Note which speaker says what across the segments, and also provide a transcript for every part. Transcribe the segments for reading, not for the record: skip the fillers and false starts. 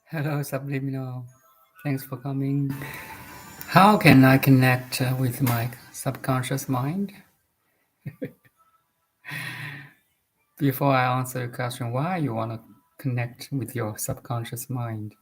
Speaker 1: Hello, Subliminal. Thanks for coming. How can I connect with my subconscious mind? Before I answer your question, why you want to connect with your subconscious mind?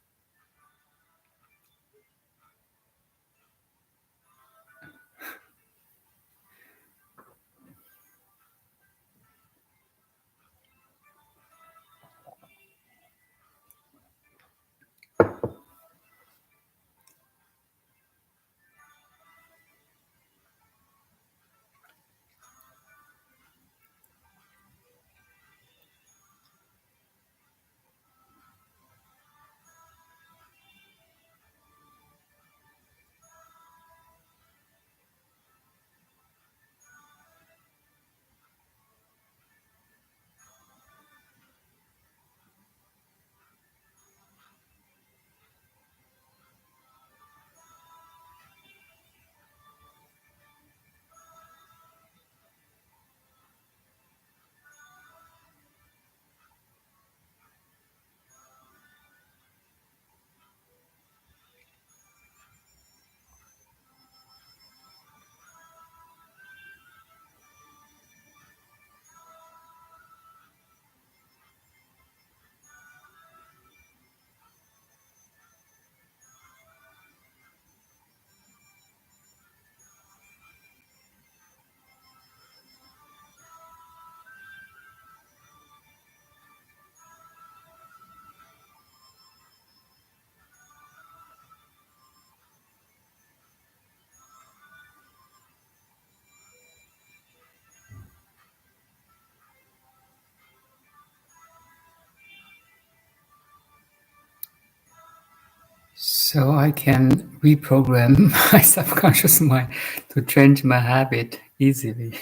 Speaker 1: So I can reprogram my subconscious mind to change my habit easily.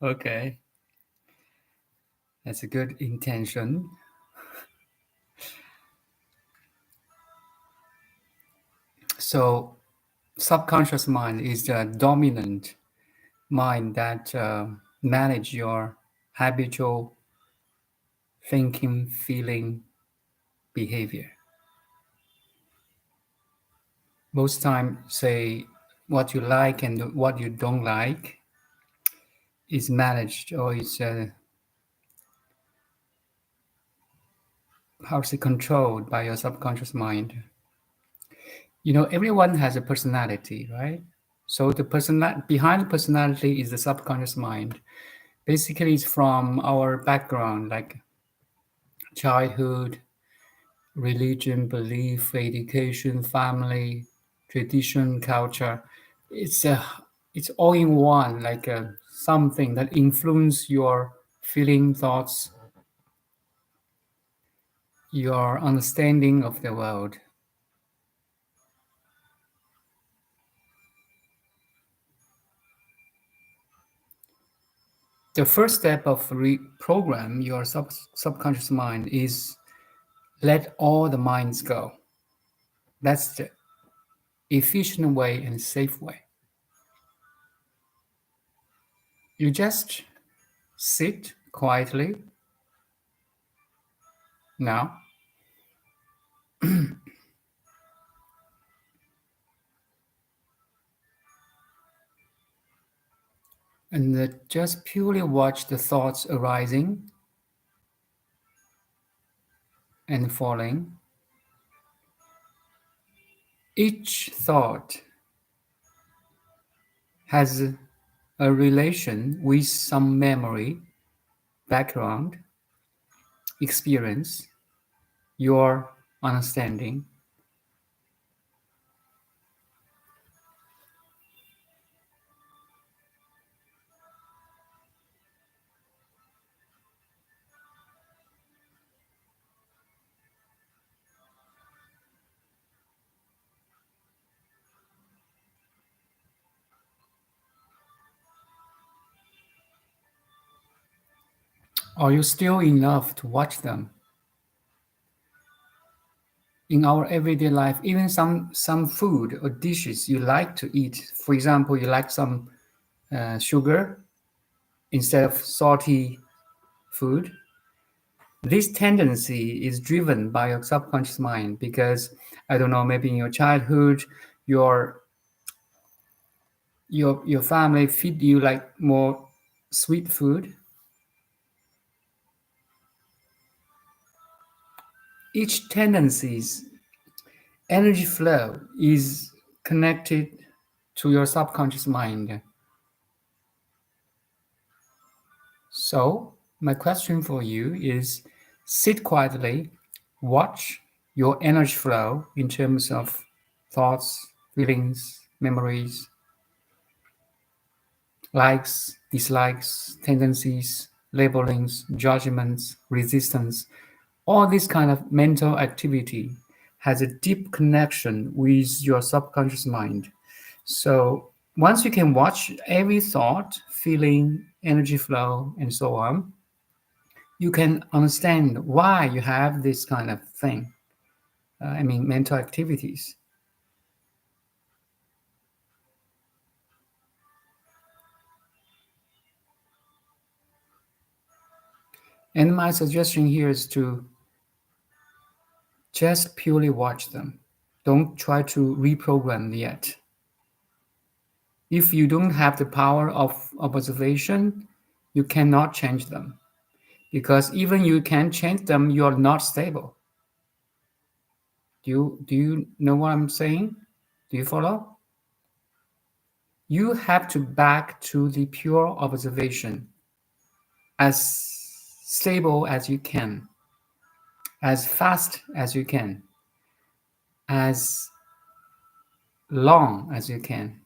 Speaker 1: Okay, that's a good intention. So, subconscious mind is the dominant mind that manage your habitual thinking, feeling, behavior. Most time, say what you like and what you don't like is managed, or is how to say controlled by your subconscious mind. You know, everyone has a personality, right? So the person behind the personality is the subconscious mind. Basically, it's from our background, like childhood, religion, belief, education, family, tradition, culture. It's a it's all in one, like something that influence your feeling, thoughts, your understanding of the world. The first step of reprogram your subconscious mind is let all the minds go. That's the efficient way and safe way. You just sit quietly now and just purely watch the thoughts arising and falling. Each thought has a relation with some memory, background, experience, your understanding. Are you still enough to watch them? In our everyday life, even some food or dishes you like to eat. For example, you like some sugar instead of salty food. This tendency is driven by your subconscious mind because, I don't know, maybe in your childhood, your your family feed you like more sweet food. Each tendency's energy flow is connected to your subconscious mind. So, my question for you is sit quietly, watch your energy flow in terms of thoughts, feelings, memories, likes, dislikes, tendencies, labelings, judgments, resistance. All this kind of mental activity has a deep connection with your subconscious mind. So once you can watch every thought, feeling, energy flow, and so on, you can understand why you have this kind of thing. Mental activities. And my suggestion here is to just purely watch them. Don't try to reprogram yet. If you don't have the power of observation, you cannot change them. Because even you can change them, you are not stable. Do you know what I'm saying? Do you follow? You have to back to the pure observation as stable as you can, as fast as you can, as long as you can.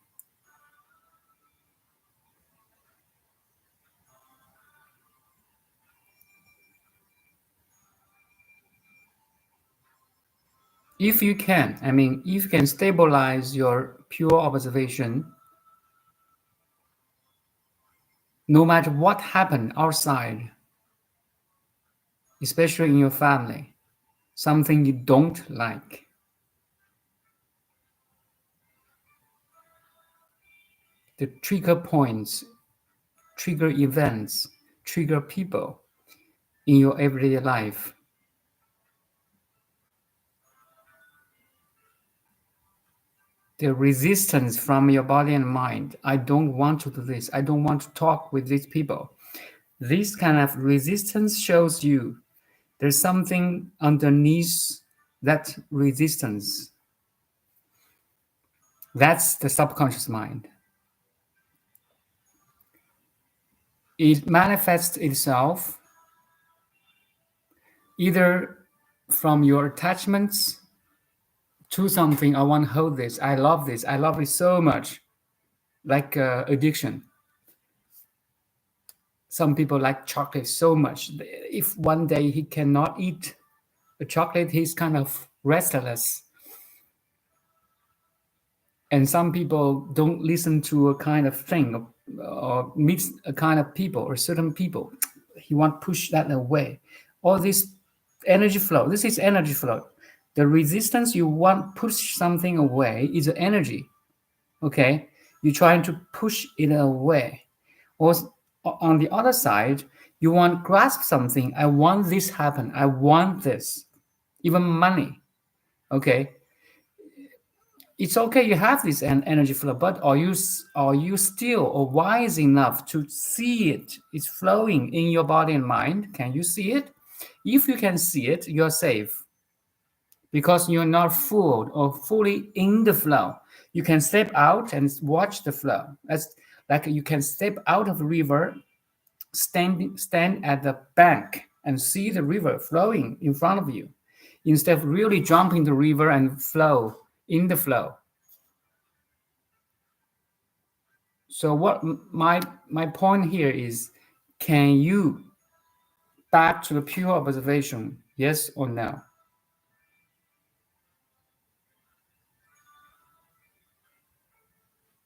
Speaker 1: If you can, if you can stabilize your pure observation, no matter what happened outside, especially in your family, something you don't like, the trigger points, trigger events, trigger people in your everyday life. The resistance from your body and mind. I don't want to do this. I don't want to talk with these people. This kind of resistance shows you there's something underneath that resistance. That's the subconscious mind. It manifests itself either from your attachments to something. I want to hold this. I love this. I love it so much. Like addiction. Some people like chocolate so much. If one day he cannot eat a chocolate, he's kind of restless. And some people don't listen to a kind of thing or meet a kind of people or certain people. He want to push that away. All this energy flow. This is energy flow. The resistance you want push something away is energy. Okay, you're trying to push it away. Or on the other side, you want grasp something. I want this happen. I want this. Even money. Okay, it's okay. You have this energy flow, but are you still or wise enough to see it? It's flowing in your body and mind. Can you see it? If you can see it, you're safe because you're not fooled or fully in the flow. You can step out and watch the flow. That's like you can step out of the river, stand at the bank and see the river flowing in front of you, instead of really jumping the river and flow in the flow. So what my point here is, can you back to the pure observation? Yes or no?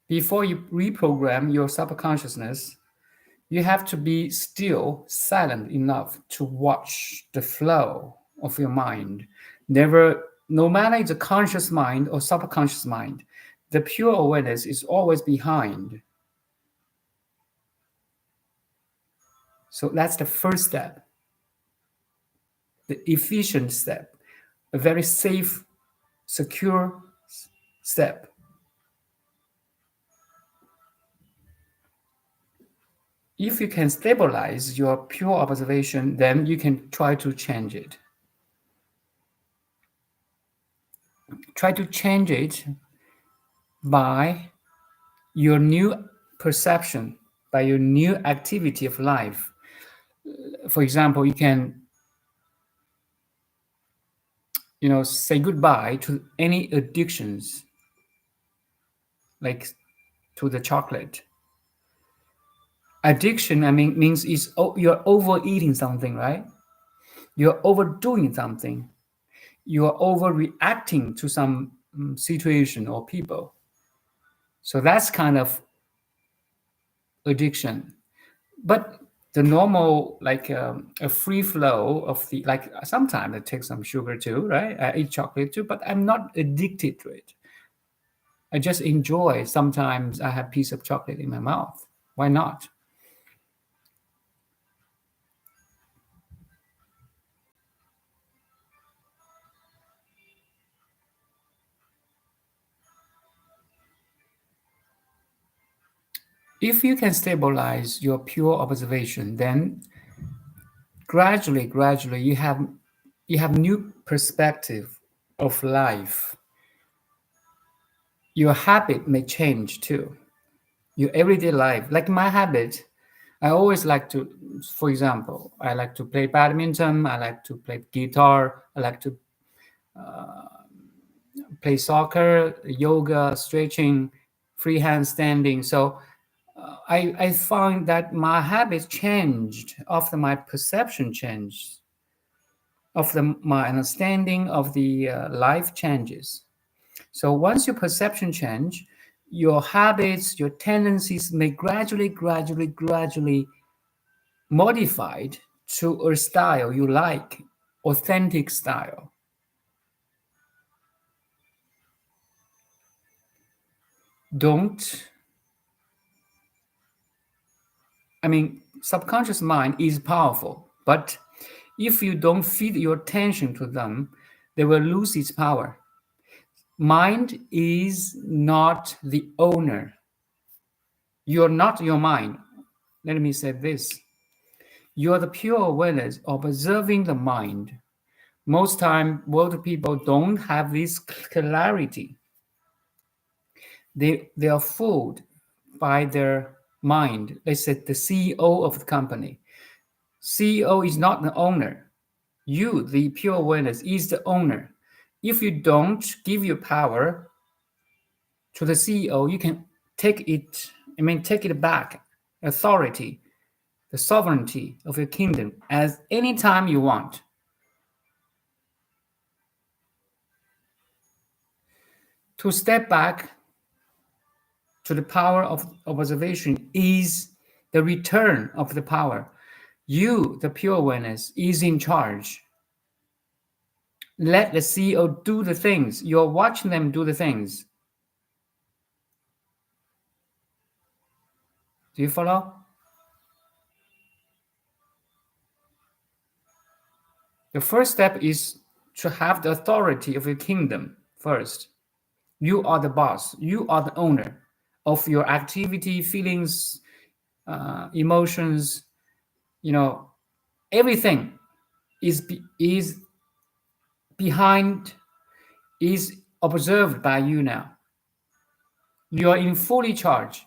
Speaker 1: Before you reprogram your subconsciousness, you have to be still, silent enough to watch the flow of your mind. No matter it's a conscious mind or subconscious mind, the pure awareness is always behind. So that's the first step. the efficient step, a very safe, secure step. If you can stabilize your pure observation, then you can try to change it. Try to change it by your new perception, by your new activity of life. For example, you can, say goodbye to any addictions, like to the chocolate. Addiction, means you're overeating something, right? You're overdoing something. You're overreacting to some situation or people. So that's kind of addiction. But the normal, like a free flow of the, like sometimes I take some sugar too, right? I eat chocolate too, but I'm not addicted to it. I just enjoy. Sometimes I have a piece of chocolate in my mouth. Why not? If you can stabilize your pure observation, then gradually you have new perspective of life. Your habit may change too. Your everyday life, like my habit, I always like to, for example, I like to play badminton, I like to play guitar, I like to play soccer, yoga, stretching, freehand standing. So I found that my habits changed after my perception changed, after my understanding of the life changes. So once your perception change, your habits, your tendencies may gradually modified to a style you like, authentic style. Don't, subconscious mind is powerful, but if you don't feed your attention to them, they will lose its power. Mind is not the owner. You're not your mind. Let me say this. You are the pure awareness observing the mind. Most time, world people don't have this clarity. They are fooled by their mind. They said the CEO of the company. CEO is not the owner. You, the pure awareness, is the owner. If you don't give your power to the CEO, you can take it back. Authority, the sovereignty of your kingdom as any time you want. To step back to the power of observation is the return of the power. You, the pure awareness, is in charge. Let the CEO do the things. You're watching them do the things. Do you follow? The first step is to have the authority of your kingdom first. You are the boss. You are the owner of your activity, feelings, emotions. Everything is behind, is observed by you now. You are in fully charge.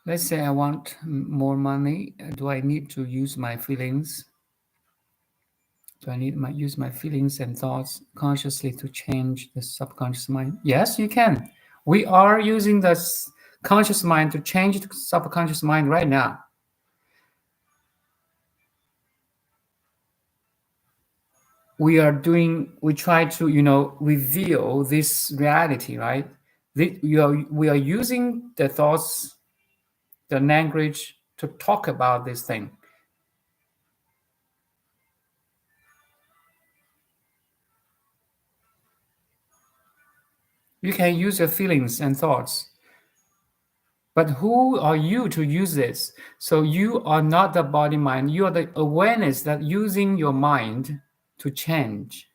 Speaker 1: Let's say I want more money. Do I need to use my feelings? Do I need to use my feelings and thoughts consciously to change the subconscious mind? Yes, you can. We are using the conscious mind to change the subconscious mind right now. We try to, reveal this reality, right? We are using the thoughts, the language to talk about this thing. You can use your feelings and thoughts, but who are you to use this? So you are not the body mind. You are the awareness that using your mind to change.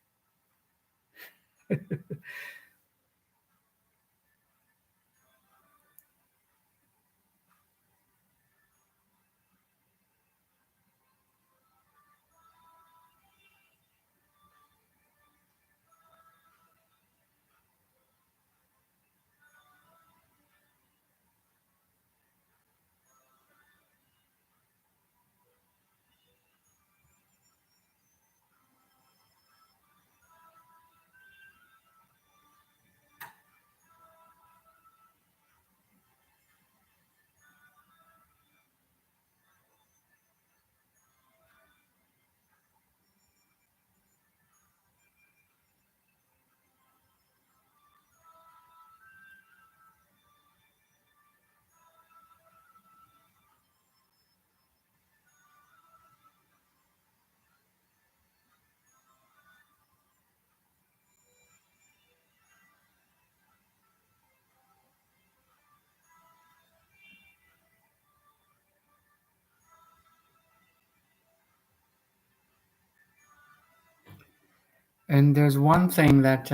Speaker 1: And there's one thing that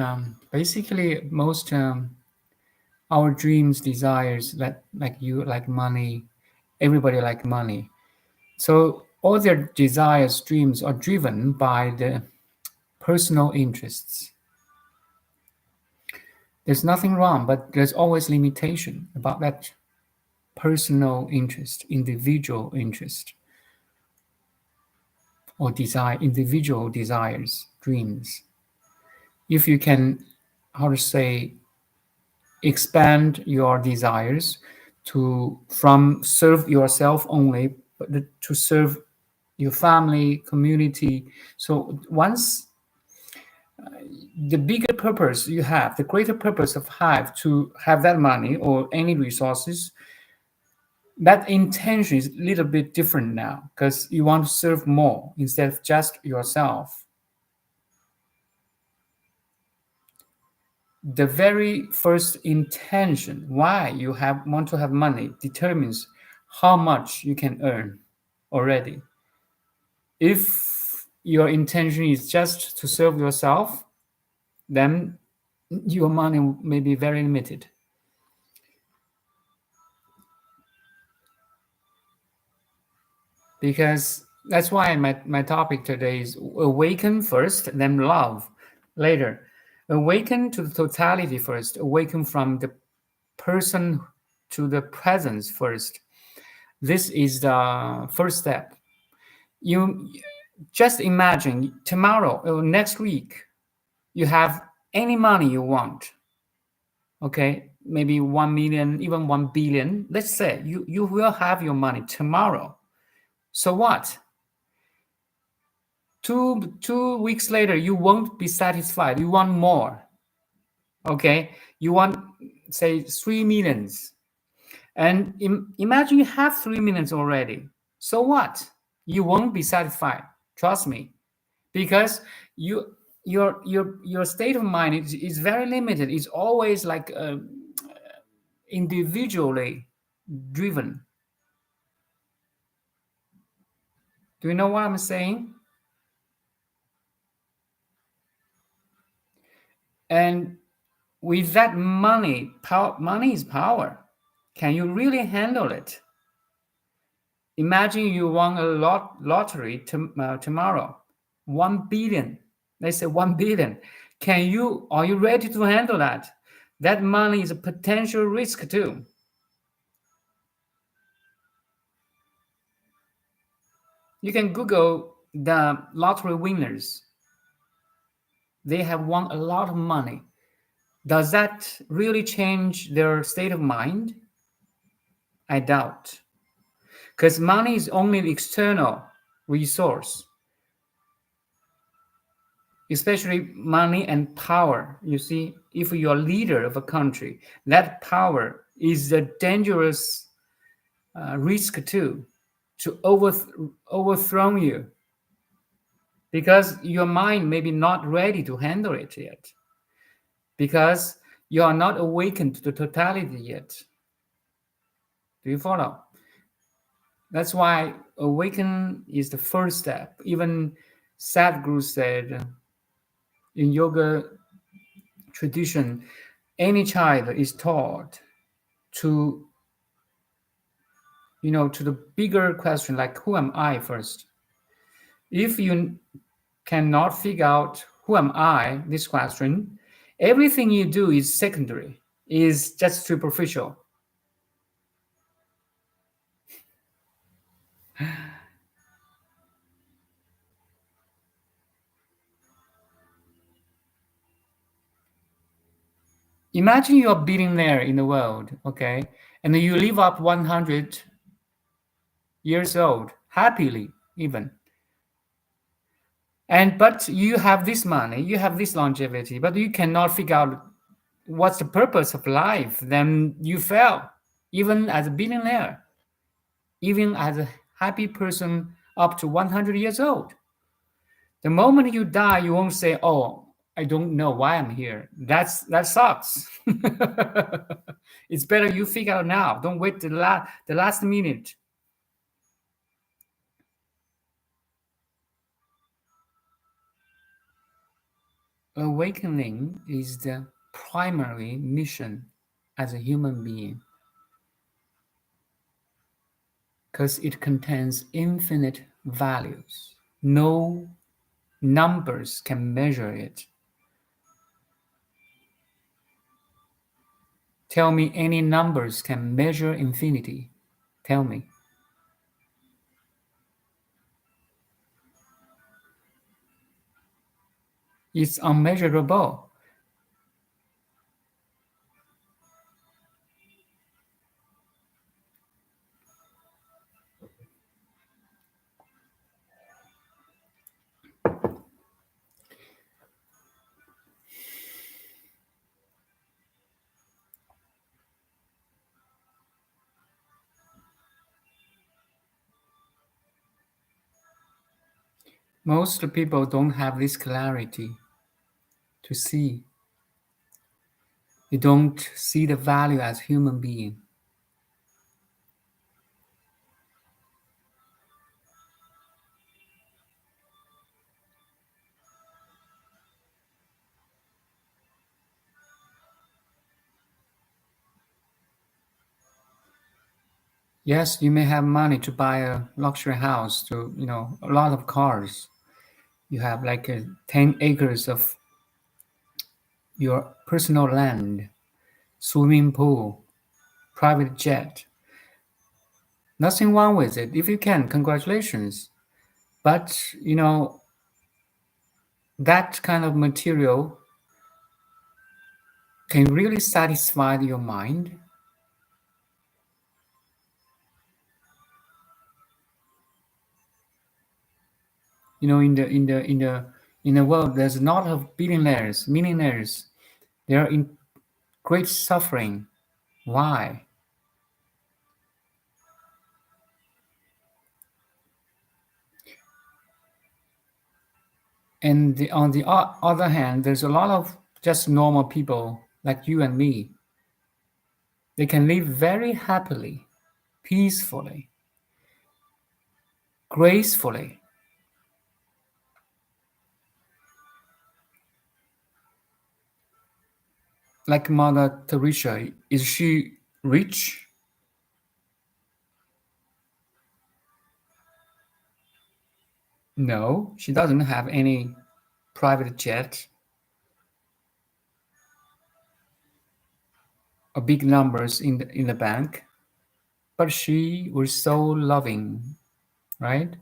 Speaker 1: basically most our dreams, desires, that like you like money, everybody like money. So all their desires, dreams are driven by the personal interests. There's nothing wrong, but there's always limitation about that personal interest, individual interest, or desire, individual desires, dreams. If you can, how to say, expand your desires to from serve yourself only, but to serve your family, community. So once the bigger purpose you have, the greater purpose of have to have that money or any resources, that intention is a little bit different now because you want to serve more instead of just yourself. The very first intention why you have want to have money determines how much you can earn already. If your intention is just to serve yourself, then your money may be very limited. Because that's why my topic today is awaken first, then love later. Awaken to the totality first, awaken from the person to the presence first. This is the first step. You just imagine tomorrow or next week, you have any money you want. Okay, maybe 1 million, even 1 billion. Let's say you will have your money tomorrow. So what? Two weeks later, you won't be satisfied. You want more. Okay, you want say 3 millions, and imagine you have 3 millions already. So what? You won't be satisfied. Trust me, because your state of mind is very limited. It's always like individually driven. Do you know what I'm saying? And with that money, money is power. Can you really handle it? Imagine you won a lottery tomorrow, 1 billion. Let's say 1 billion. Are you ready to handle that? That money is a potential risk too. You can Google the lottery winners. They have won a lot of money. Does that really change their state of mind? I doubt. Because money is only an external resource, especially money and power. You see, if you're a leader of a country, that power is a dangerous risk too, to overthrow you, because your mind may be not ready to handle it yet. Because You are not awakened to the totality yet. Do you follow? That's why awaken is the first step. Even Sadhguru said in yoga tradition, any child is taught to, to the bigger question, like who am I first? If you cannot figure out who am I, this question, everything you do is secondary, is just superficial. Imagine you're a billionaire in the world, okay? And you live up 100 years old, happily even. But you have this money, you have this longevity, but you cannot figure out what's the purpose of life, then you fail, even as a billionaire, even as a happy person up to 100 years old. The moment you die, you won't say, "Oh, I don't know why I'm here." That sucks. It's better you figure out now. Don't wait the last minute. Awakening is the primary mission as a human being because it contains infinite values. No numbers can measure it. Tell me any numbers can measure infinity. Tell me. It's unmeasurable. Most people don't have this clarity to see. They don't see the value as human being. Yes, you may have money to buy a luxury house, to a lot of cars. You have like 10 acres of your personal land, swimming pool, private jet. Nothing wrong with it. If you can, congratulations. But that kind of material can really satisfy your mind. In the world, there's a lot of billionaires, millionaires. They are in great suffering. Why? And on the other hand, there's a lot of just normal people like you and me. They can live very happily, peacefully, gracefully. Like Mother Teresa, is she rich? No, she doesn't have any private jet or big numbers in the bank, but she was so loving, right?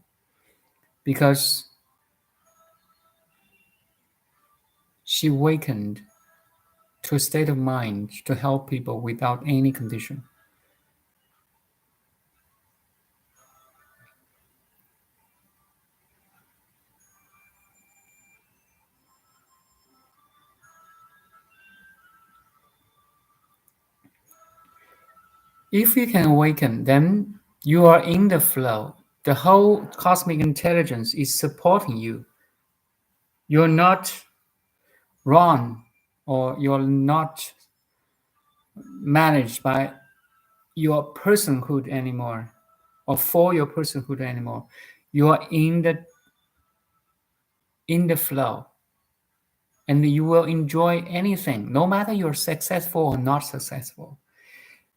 Speaker 1: Because she awakened to a state of mind to help people without any condition. If you can awaken, then you are in the flow. The whole cosmic intelligence is supporting you. You're not wrong, or you're not managed by your personhood anymore, or for your personhood anymore. You are in the flow, and you will enjoy anything, no matter you're successful or not successful.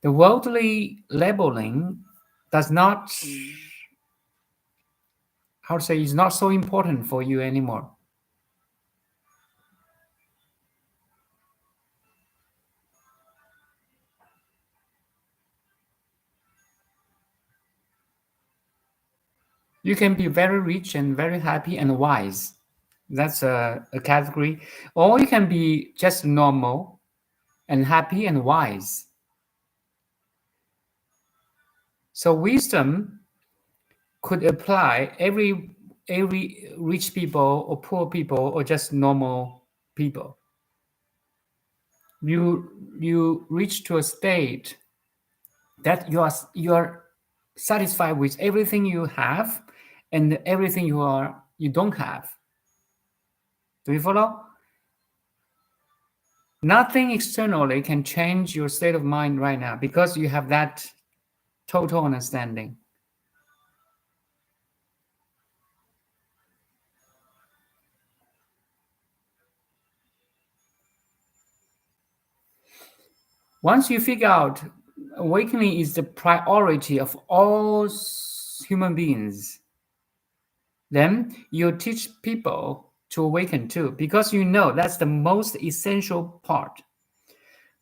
Speaker 1: The worldly labeling does not, how to say, is not so important for you anymore. You can be very rich and very happy and wise. That's a category. Or you can be just normal and happy and wise. So wisdom could apply every rich people or poor people or just normal people. You reach to a state that you are satisfied with everything you have and everything you don't have. Do you follow? Nothing externally can change your state of mind right now because you have that total understanding. Once you figure out awakening is the priority of all human beings, then you teach people to awaken too, because you know that's the most essential part.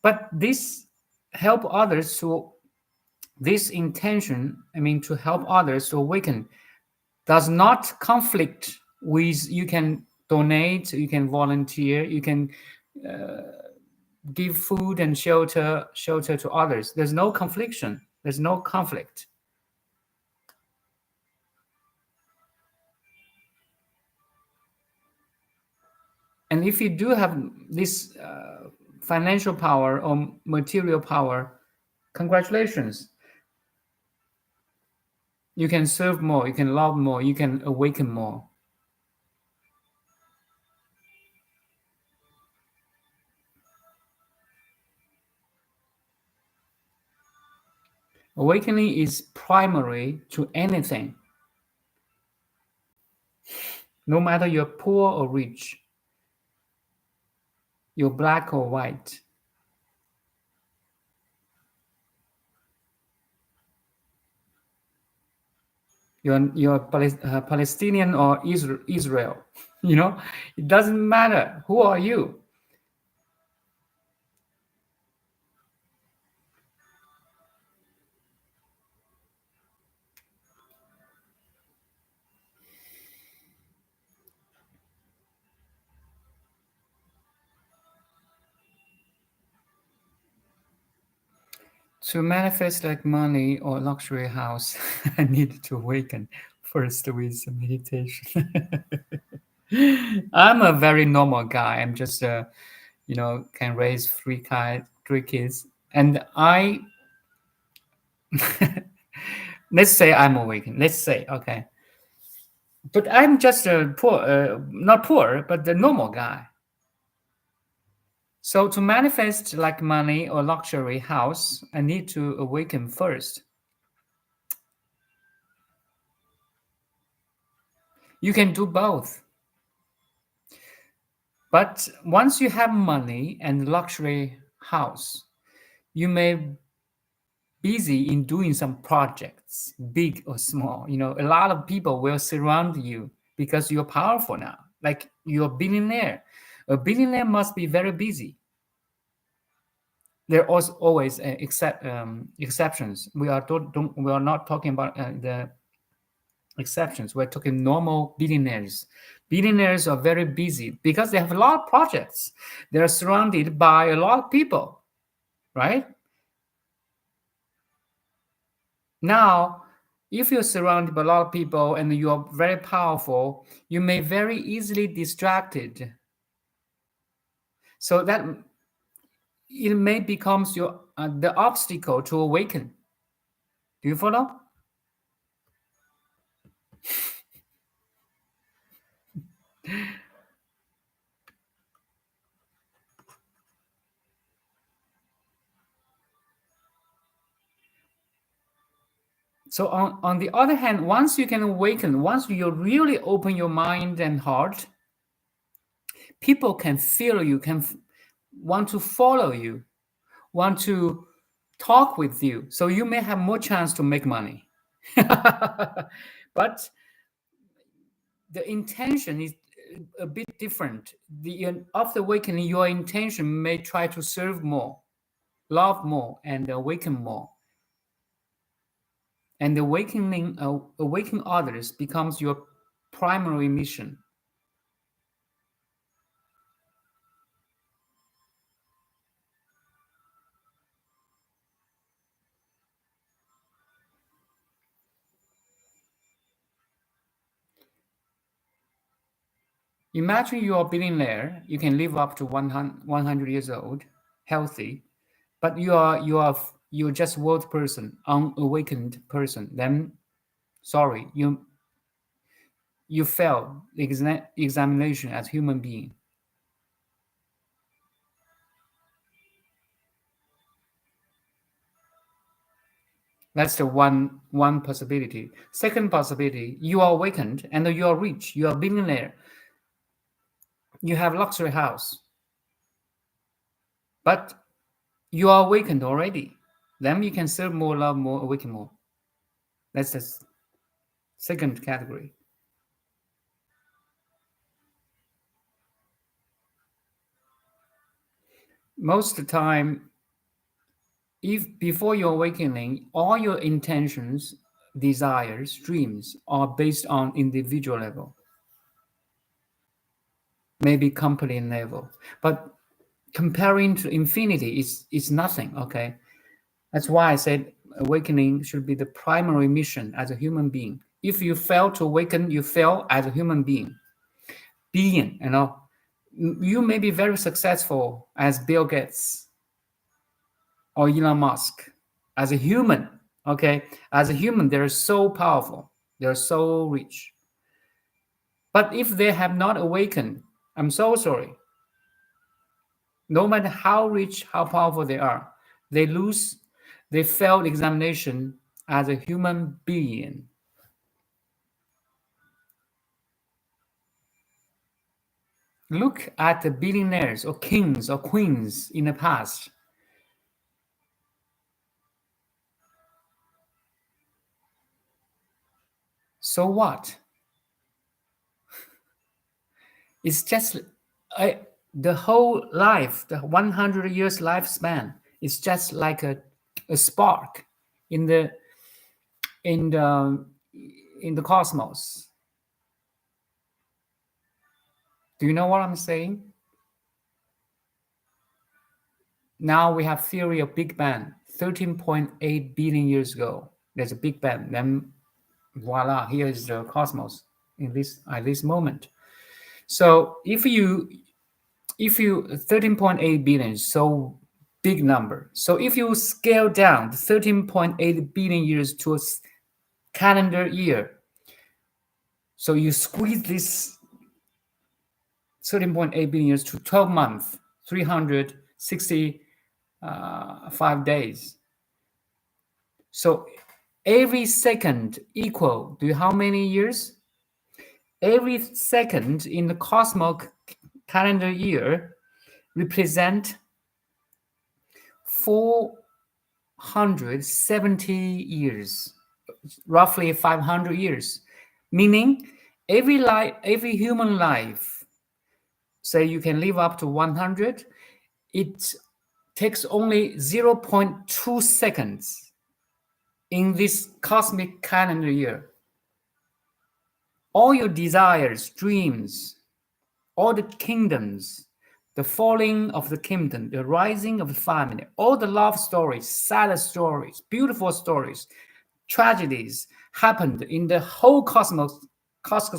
Speaker 1: But this intention, to help others to awaken, does not conflict with you can donate, you can volunteer, you can give food and shelter to others. There's no confliction. There's no conflict. And if you do have this financial power or material power, congratulations. You can serve more, you can love more, you can awaken more. Awakening is primary to anything, no matter you're poor or rich, you're black or white, you're Palestinian or Israel. It doesn't matter. Who are you? To manifest like money or luxury house, I need to awaken first with meditation. I'm a very normal guy. I'm just, can raise three kids, and let's say I'm awakened. Let's say, okay, but I'm just a poor, not poor, but the normal guy. So to manifest like money or luxury house, I need to awaken first. You can do both. But once you have money and luxury house, you may busy in doing some projects, big or small. A lot of people will surround you because you're powerful now. Like you're a billionaire. A billionaire must be very busy. There are always exceptions. We are not talking about the exceptions. We're talking normal billionaires. Billionaires are very busy because they have a lot of projects. They're surrounded by a lot of people, right? Now, if you're surrounded by a lot of people and you're very powerful, you may very easily distracted. So that it may becomes the obstacle to awaken. Do you follow? So on the other hand, once you can awaken, once you really open your mind and heart, people can feel you, want to follow you, want to talk with you. So you may have more chance to make money. But the intention is a bit different. After awakening, your intention may try to serve more, love more, and awaken more. And awakening others becomes your primary mission. Imagine you are a billionaire. You can live up to 100 years old, healthy, but you're just world person, unawakened person. Then, sorry, you fail the examination as human being. That's the one possibility. Second possibility, you are awakened and you are rich. You are a billionaire. You have luxury house, but you are awakened already. Then you can serve more, love more, awaken more. That's the second category. Most of the time, if before your awakening, all your intentions, desires, dreams are based on individual level, maybe company level, but comparing to infinity is nothing. Okay, that's why I said awakening should be the primary mission as a human being. If you fail to awaken, you fail as a human being. You may be very successful as Bill Gates or Elon Musk as a human. Okay, as a human, they're so powerful, they're so rich. But if they have not awakened, I'm so sorry. No matter how rich, how powerful they are, they failed examination as a human being. Look at the billionaires or kings or queens in the past. So what? It's just the whole life, the 100 years lifespan is just like a spark in the in the in the cosmos. Do you know what I'm saying? Now we have theory of Big Bang, 13.8 billion years ago. There's a Big Bang. Then voila, here is the cosmos in this at this moment. So if you 13.8 billion is so big number. So if you scale down the 13.8 billion years to a calendar year, so you squeeze this 13.8 billion years to 12 months, 365 days. So every second equal to how many years? Every second in the cosmic calendar year represent 470 years, roughly 500 years, meaning every human life, say you can live up to 100, it takes only 0.2 seconds in this cosmic calendar year. All your desires, dreams, all the kingdoms, the falling of the kingdom, the rising of the family, all the love stories, sad stories, beautiful stories, tragedies happened in the whole cosmos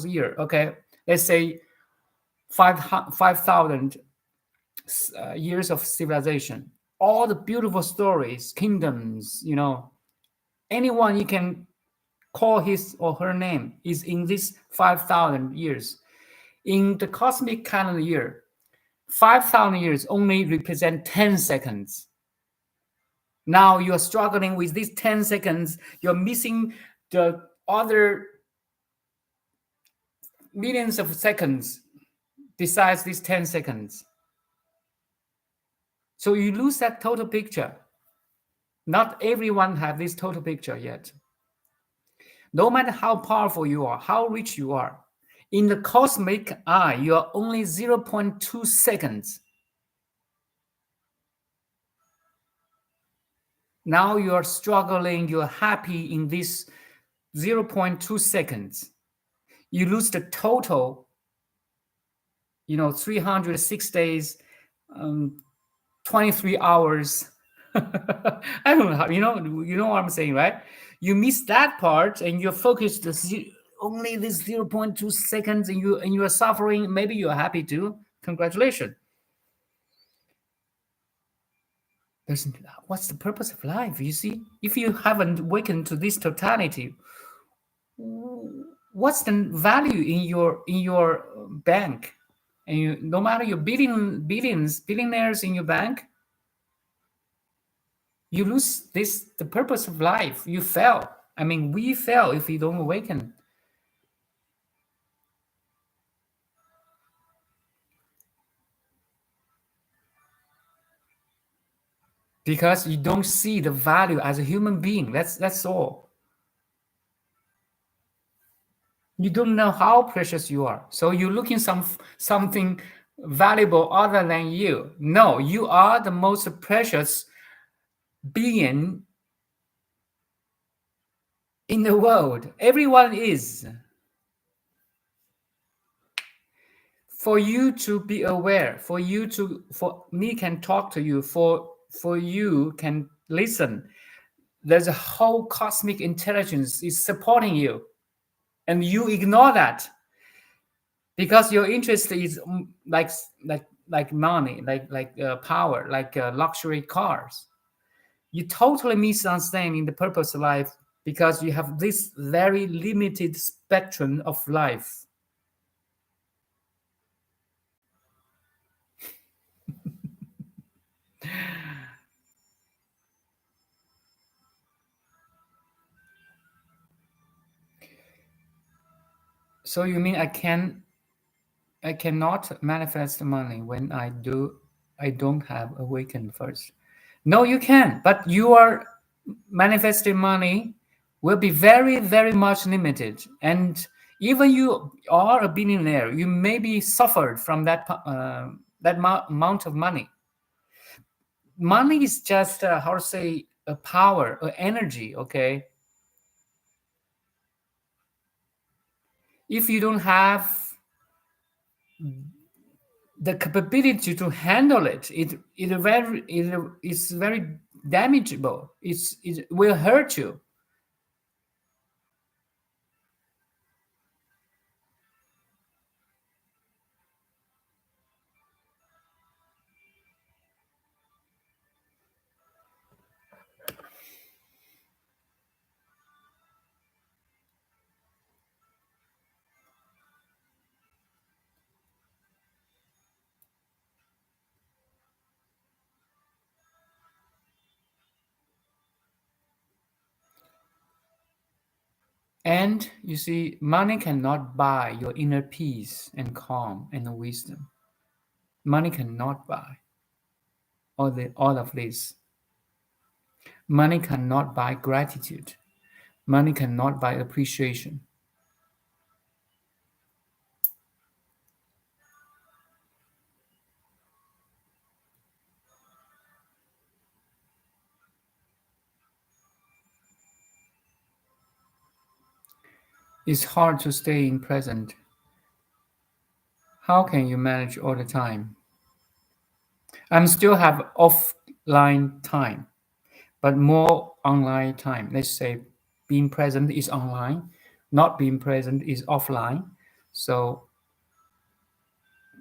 Speaker 1: year. Okay, let's say 5,000 years of civilization. All the beautiful stories, kingdoms, anyone you can call his or her name is in this 5,000 years. In the cosmic calendar year, 5,000 years only represent 10 seconds. Now you're struggling with these 10 seconds. You're missing the other millions of seconds besides these 10 seconds. So you lose that total picture. Not everyone have this total picture yet. No matter how powerful you are, how rich you are, in the cosmic eye, you are only 0.2 seconds. Now you are struggling, you're happy in this 0.2 seconds. You lose the total, 306 days, 23 hours. I don't know how, you know what I'm saying, right? You miss that part and you're focused only this 0.2 seconds and you are suffering. Maybe you're happy too. Congratulations. What's the purpose of life? You see, if you haven't awakened to this totality, what's the value in your bank? And no matter your billionaires in your bank, you lose the purpose of life. You fail. I mean, we fail if we don't awaken. Because you don't see the value as a human being. That's all. You don't know how precious you are. So you're looking something valuable other than you. No, you are the most precious being in the world. Everyone is. For you to be aware, for me can talk to you, for you can listen. There's a whole cosmic intelligence is supporting you, and you ignore that because your interest is like money, like power, like luxury cars. You totally misunderstanding the purpose of life because you have this very limited spectrum of life. So you mean I cannot manifest money when I don't have awakened first? No, you can, but your manifesting money will be very, very much limited. And even you are a billionaire, you may be suffered from that amount of money. Money is just how to say a power, a energy. Okay, if you don't have the capability to handle it's very damageable. It will hurt you. And you see, money cannot buy your inner peace and calm and wisdom. Money cannot buy all of this. Money cannot buy gratitude. Money cannot buy appreciation. It's hard to stay in present. How can you manage all the time? I'm still have offline time, but more online time. Let's say being present is online, not being present is offline. So,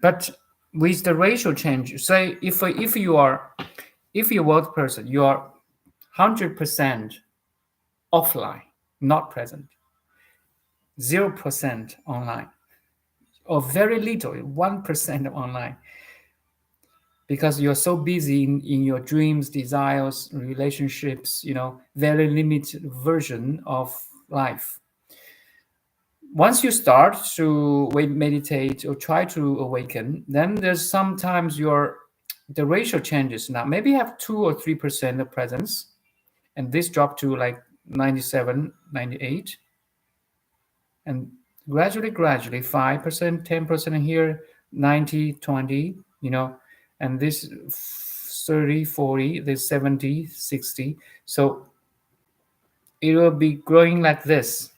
Speaker 1: but with the ratio change, say if you're a work person, you are 100% offline, not present, 0% online, or very little, 1% online. because you're so busy in your dreams, desires, relationships, very limited version of life. Once you start to meditate or try to awaken, then there's sometimes the ratio changes. Now maybe you have 2 or 3% of presence, and this dropped to like 97, 98, and gradually 5%, 10% here, 90, 20, and this 30, 40, this 70, 60. So it will be growing like this.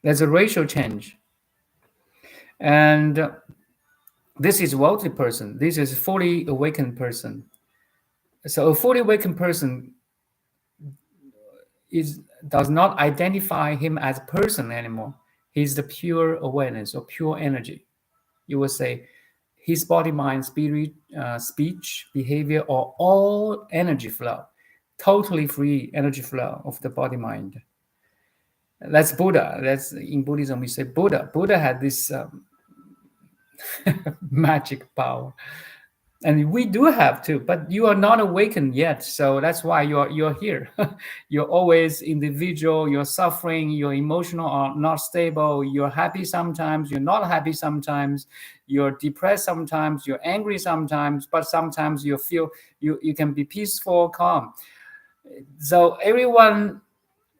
Speaker 1: There's a ratio change. And this is wealthy person. This is fully awakened person. So a fully awakened person does not identify him as a person anymore. He's the pure awareness or pure energy. You will say his body, mind, spirit, speech, behavior, or all energy flow, totally free energy flow of the body, mind. That's Buddha. That's in Buddhism we say Buddha. Buddha had this magic power. And we do have to, but you are not awakened yet. So that's why you're here. You're always individual, you're suffering, you're emotional or not stable, you're happy sometimes, you're not happy sometimes, you're depressed sometimes, you're angry sometimes, but sometimes you feel you can be peaceful, calm. So everyone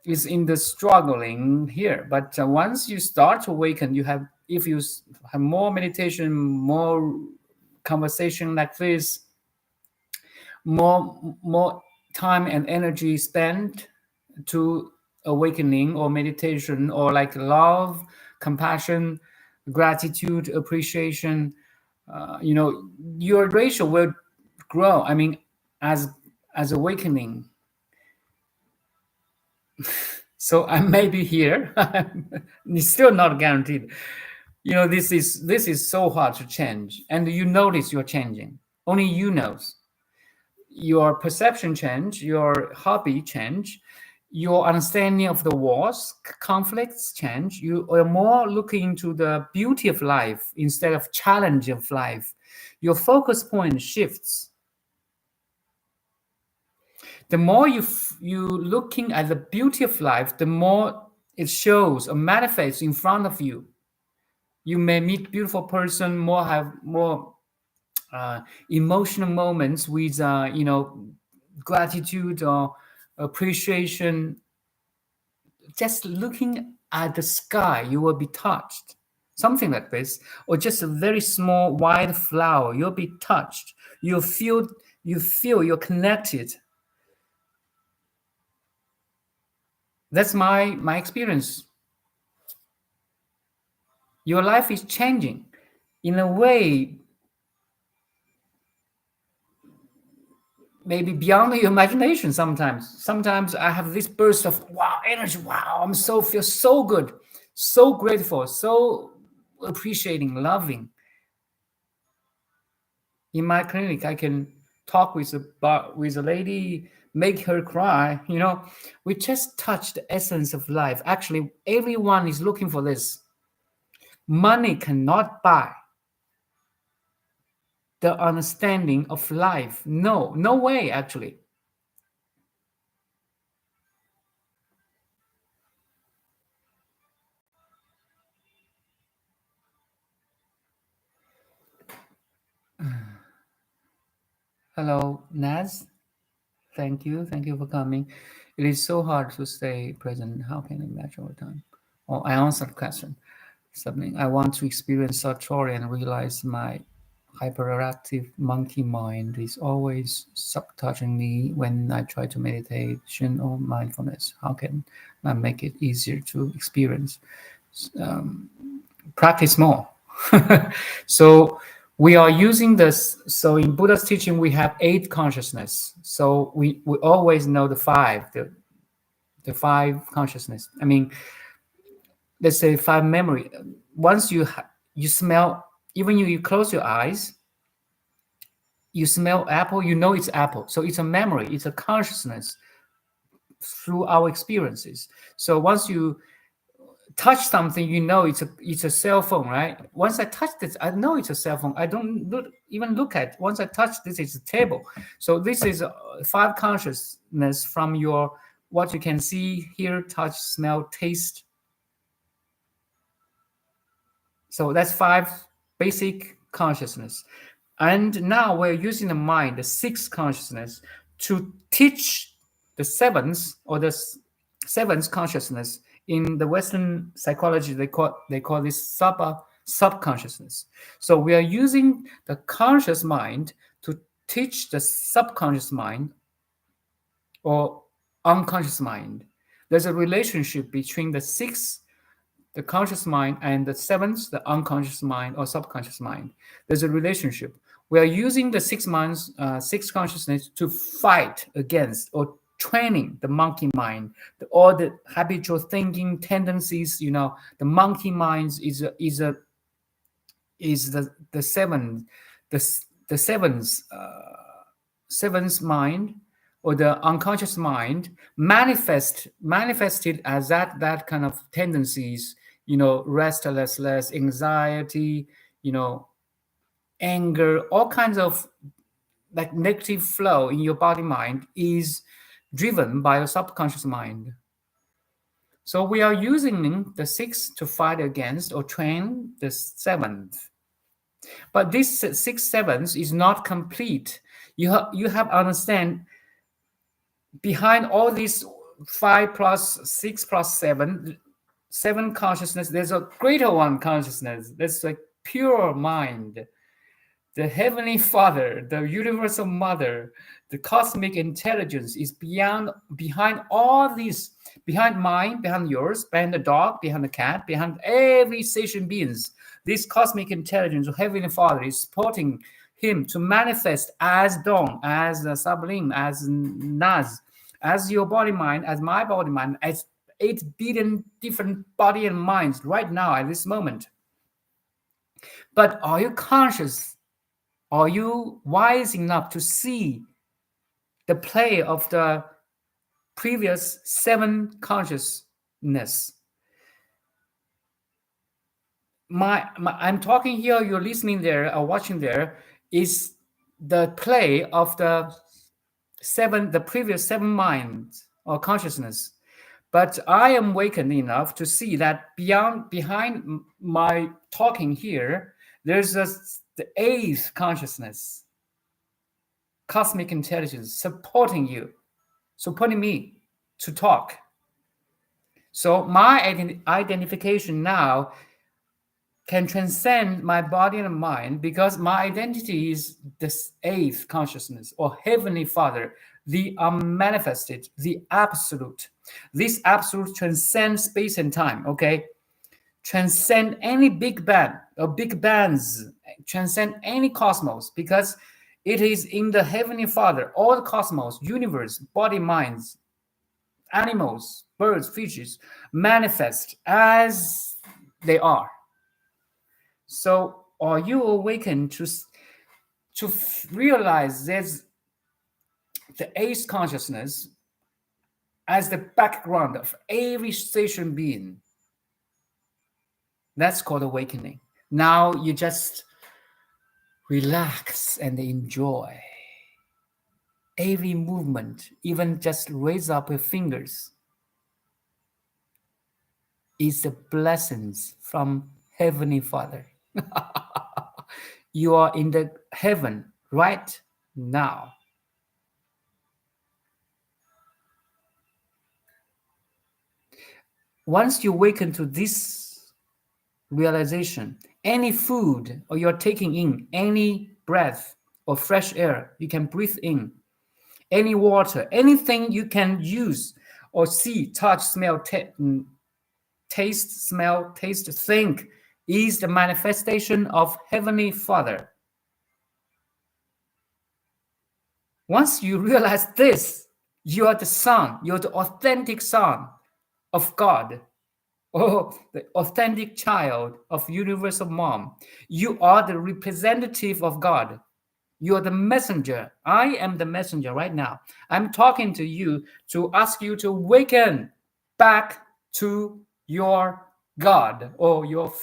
Speaker 1: is in the struggling here. But once you start to awaken, if you have more meditation, more conversation like this, more time and energy spent to awakening or meditation or like love, compassion, gratitude, appreciation, your ratio will grow. I mean, as awakening. So I may be here. It's still not guaranteed. This is so hard to change, and you notice you're changing. Only you knows. Your perception change, your hobby change, your understanding of the wars, conflicts change. You are more looking into the beauty of life instead of challenge of life. Your focus point shifts. The more you looking at the beauty of life, the more it shows or manifests in front of you. You may meet beautiful person, have more emotional moments with gratitude or appreciation. Just looking at the sky, you will be touched. Something like this, or just a very small white flower, you'll be touched. You feel you're connected. That's my experience. Your life is changing in a way maybe beyond your imagination. Sometimes I have this burst of wow energy. Wow, feel so good, so grateful, so appreciating, loving. In my clinic, I can talk with a lady, make her cry. We just touch the essence of life. Actually, everyone is looking for this. Money cannot buy the understanding of life. No way, actually. Hello, Naz. Thank you for coming. It is so hard to stay present. How can I match over time? Oh, I answered the question. Something I want to experience satori and realize my hyperactive monkey mind is always sabotaging me when I try to meditation or mindfulness. How can I make it easier to experience? Practice more. So we are using this. So in Buddha's teaching, we have 8 consciousness. So we always know the 5, the 5 consciousness. I mean, let's say 5 memory. Once you smell, even you close your eyes, you smell apple, you know it's apple. So it's a memory, it's a consciousness through our experiences. So once you touch something, it's a cell phone, right? Once I touch this, I know it's a cell phone. I don't even look at. Once I touch this, it's a table. So this is five consciousness from your what you can see, hear, touch, smell, taste. So that's five basic consciousness. And now we're using the mind, the sixth consciousness, to teach the seventh or the seventh consciousness. In the Western psychology, they call this subconsciousness. So we are using the conscious mind to teach the subconscious mind or unconscious mind. There's a relationship between the sixth, the conscious mind, and the seventh, the unconscious mind or subconscious mind. There's a relationship. We are using the six consciousness to fight against or training the monkey mind, all the habitual thinking tendencies. The monkey mind is the seventh, the seventh mind or the unconscious mind manifested as that kind of tendencies, restlessness, anxiety, anger, all kinds of like negative flow in your body mind is driven by your subconscious mind. So we are using the sixth to fight against or train the seventh. But this six seventh is not complete. You have to understand behind all these 5 plus 6 plus 7 consciousness, there's a greater one consciousness. That's like pure mind, the heavenly Father, the universal mother, the cosmic intelligence is behind all these, behind mine, behind yours, behind the dog, behind the cat, behind every sentient beings. This cosmic intelligence, heavenly Father, is supporting him to manifest as Dong, as Sublime, as Naz, as your body mind, as my body mind, as 8 billion different body and minds right now at this moment. But are you conscious? Are you wise enough to see the play of the previous 7 consciousness? I'm talking here, you're listening there or watching there, is the play of the previous 7 minds or consciousness. But I am awakened enough to see that behind my talking here, there's the 8th consciousness, cosmic intelligence supporting you, supporting me to talk. So my identification now can transcend my body and mind because my identity is this 8th consciousness or heavenly Father, the unmanifested, the absolute. This absolute transcends space and time, okay? Transcend any big bang or big bands, transcend any cosmos because it is in the heavenly Father, all the cosmos, universe, body, minds, animals, birds, fishes manifest as they are. So are you awakened to realize there's the 8th consciousness as the background of every sentient being? That's called awakening. Now you just relax and enjoy every movement, even just raise up your fingers. Is the blessings from Heavenly Father. You are in the heaven right now. Once you awaken to this realization, any food or you're taking in, any breath or fresh air you can breathe in, any water, anything you can use or see, touch, smell, taste, smell, taste, think, is the manifestation of Heavenly Father. Once you realize this, you are the son, you're the authentic son of God, or the authentic child of universal mom. You are the representative of God. You are the messenger. I am the messenger right now. I'm talking to you to ask you to awaken back to your God or your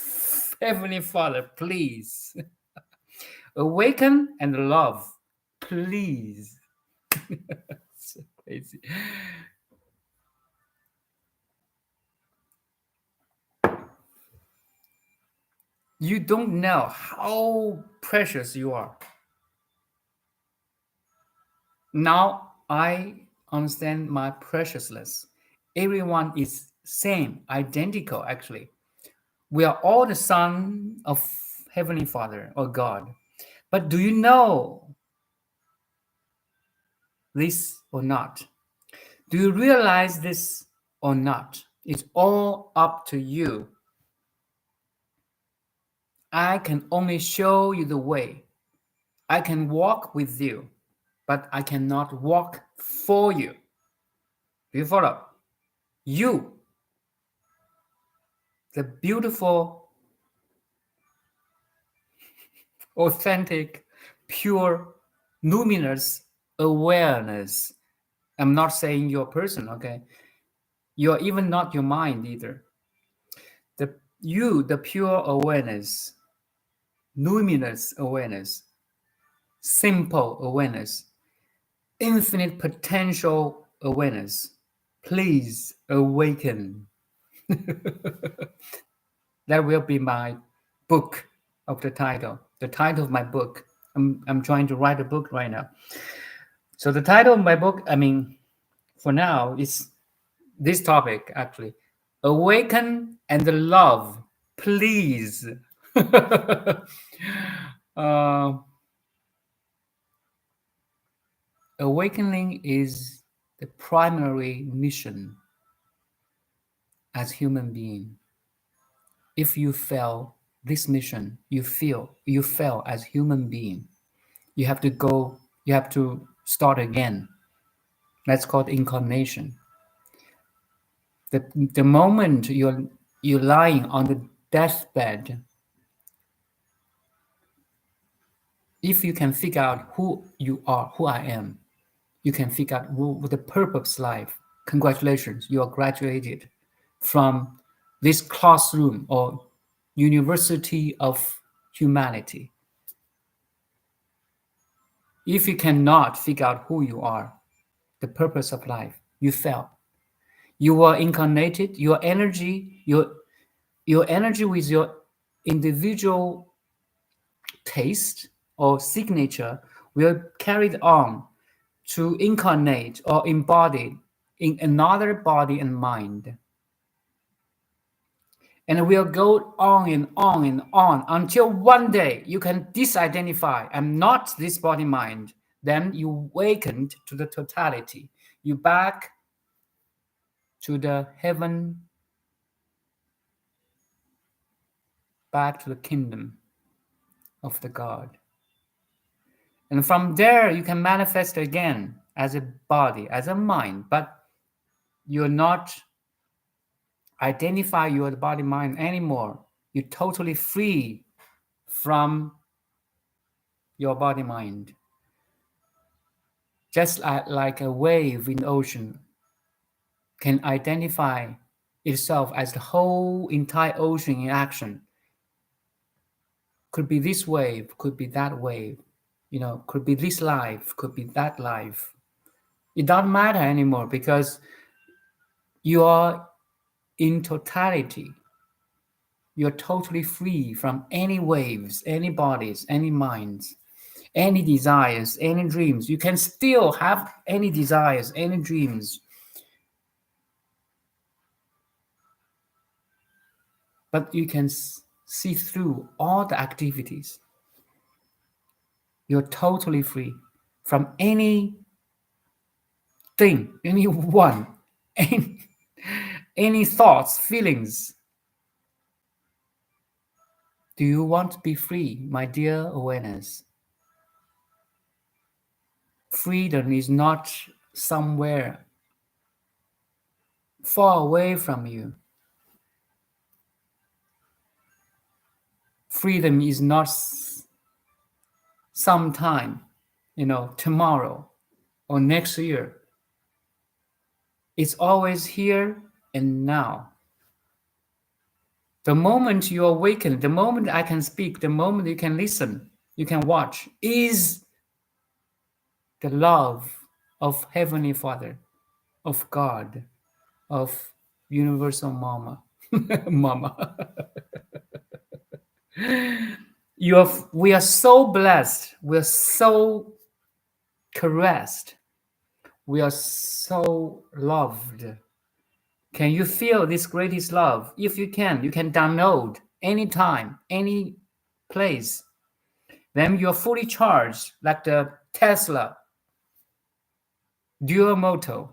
Speaker 1: Heavenly Father, please awaken and love, please. So crazy. You don't know how precious you are. Now I understand my preciousness. Everyone is same, identical actually. We are all the son of Heavenly Father or God. But do you know this or not? Do you realize this or not? It's all up to you. I can only show you the way. I can walk with you, but I cannot walk for you. Do you follow? You, the beautiful, authentic, pure, luminous awareness. I'm not saying you're a person, okay? You're even not your mind either. The pure awareness, luminous awareness, simple awareness, infinite potential awareness. Please awaken. That will be my book of the title. The title of my book. I'm trying to write a book right now. So the title of my book, I mean, for now, is this topic actually. Awaken and love, please. uh, Awakening is the primary mission as human being. If you fail this mission, you fail as human being. You have to go, you have to start again. That's called incarnation. The moment you're lying on the deathbed, if you can figure out who you are, who I am, you can figure out what the purpose of life. Congratulations, you are graduated from this classroom or university of humanity. If you cannot figure out who you are, the purpose of life, you fail. You are incarnated, your energy with your individual taste or signature will carry on to incarnate or embody in another body and mind. And we'll go on and on and on until one day you can disidentify. I'm not this body mind. Then you awakened to the totality. You back to the heaven, back to the kingdom of the God. And from there, you can manifest again as a body, as a mind, but you're not identify your body mind anymore. You're totally free from your body mind. Just like a wave in the ocean can identify itself as the whole entire ocean in action. Could be this wave, could be that wave, could be this life, could be that life. It doesn't matter anymore because you are in totality. You're totally free from any waves, any bodies, any minds, any desires, any dreams. You can still have any desires, any dreams, but you can see through all the activities. You're totally free from anything, anyone, any thoughts, feelings. Do you want to be free, my dear awareness? Freedom is not somewhere far away from you. Freedom is not sometime, tomorrow or next year. It's always here and now. The moment you awaken, the moment I can speak, the moment you can listen, you can watch, is the love of Heavenly Father, of God, of Universal Mama. Mama. We are so blessed. We are so caressed. We are so loved. Can you feel this greatest love? If you can download anytime, any place. Then you're fully charged, like the Tesla, dual motor,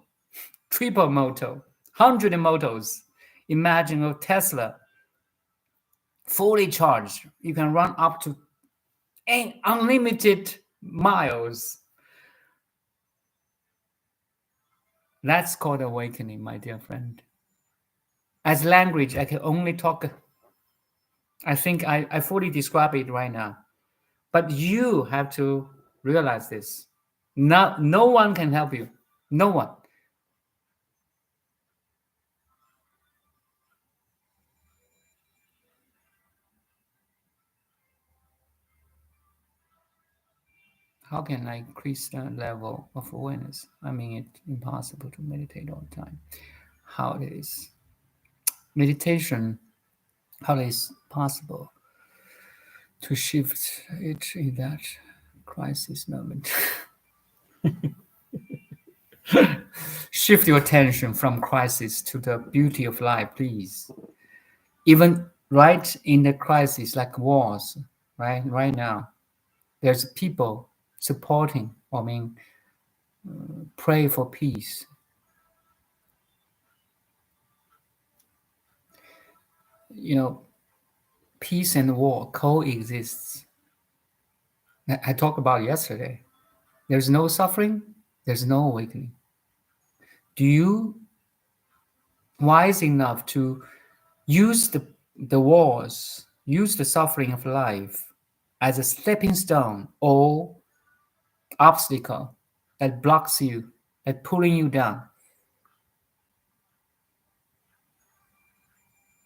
Speaker 1: triple motor, 100 motors. Imagine a Tesla fully charged. You can run up to unlimited miles. That's called awakening, my dear friend. As language, I can only talk. I think I fully describe it right now. But you have to realize this. No one can help you. No one. How can I increase the level of awareness? I mean, it's impossible to meditate all the time. How it is meditation? How it is possible to shift it in that crisis moment? Shift your attention from crisis to the beauty of life, please. Even right in the crisis, like wars, right now, there's people supporting. I mean, pray for peace. You know, peace and war coexists. I talked about yesterday. There's no suffering, there's no awakening. Do you wise enough to use the wars, use the suffering of life as a stepping stone or obstacle that blocks you, that pulling you down,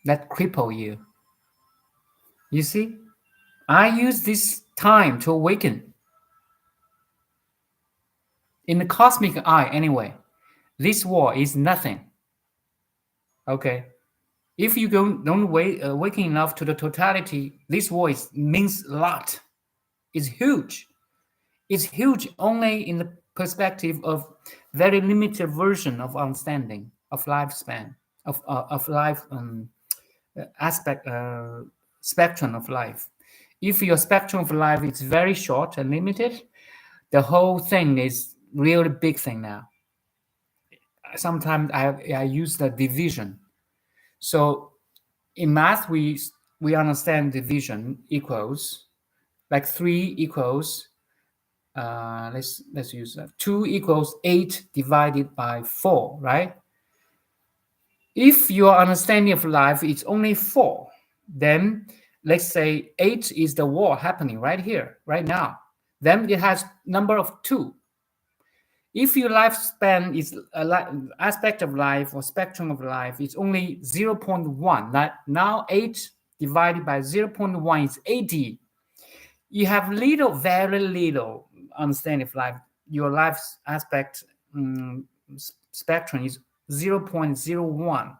Speaker 1: that cripple you? You see, I use this time to awaken. In the cosmic eye, anyway, this war is nothing. Okay, if you don't awaken enough to the totality, this war means a lot. It's huge. It's huge only in the perspective of very limited version of understanding of lifespan of life aspect spectrum of life. If your spectrum of life is very short and limited, the whole thing is really big thing now. Sometimes I use the division. So in math, we understand division equals like 3 equals let's use that. 2 equals 8 divided by 4, right? If your understanding of life is only 4, then let's say 8 is the war happening right here, right now. Then it has number of 2. If your lifespan is aspect of life or spectrum of life is only 0.1, that now 8 divided by 0.1 is 80. You have very little understanding of life. Your life aspect spectrum is 0.01.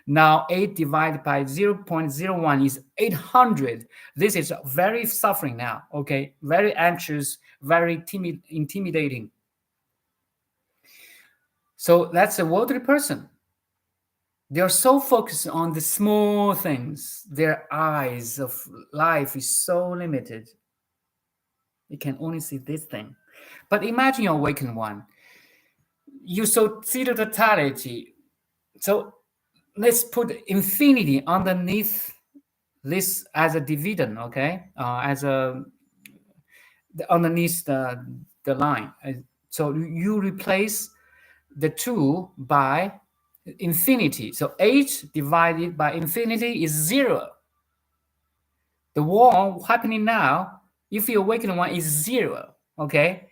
Speaker 1: Now 8 divided by 0.01 is 800. This is very suffering now, okay? Very anxious, very intimidating. So that's a worldly person. They are so focused on the small things. Their eyes of life is so limited. You can only see this thing. But imagine your awakened one. You so see the totality. So let's put infinity underneath this as a dividend, okay? As a underneath the line. So you replace the 2 by infinity. So 8 divided by infinity is 0. The war happening now, if you awaken one, is 0. Okay.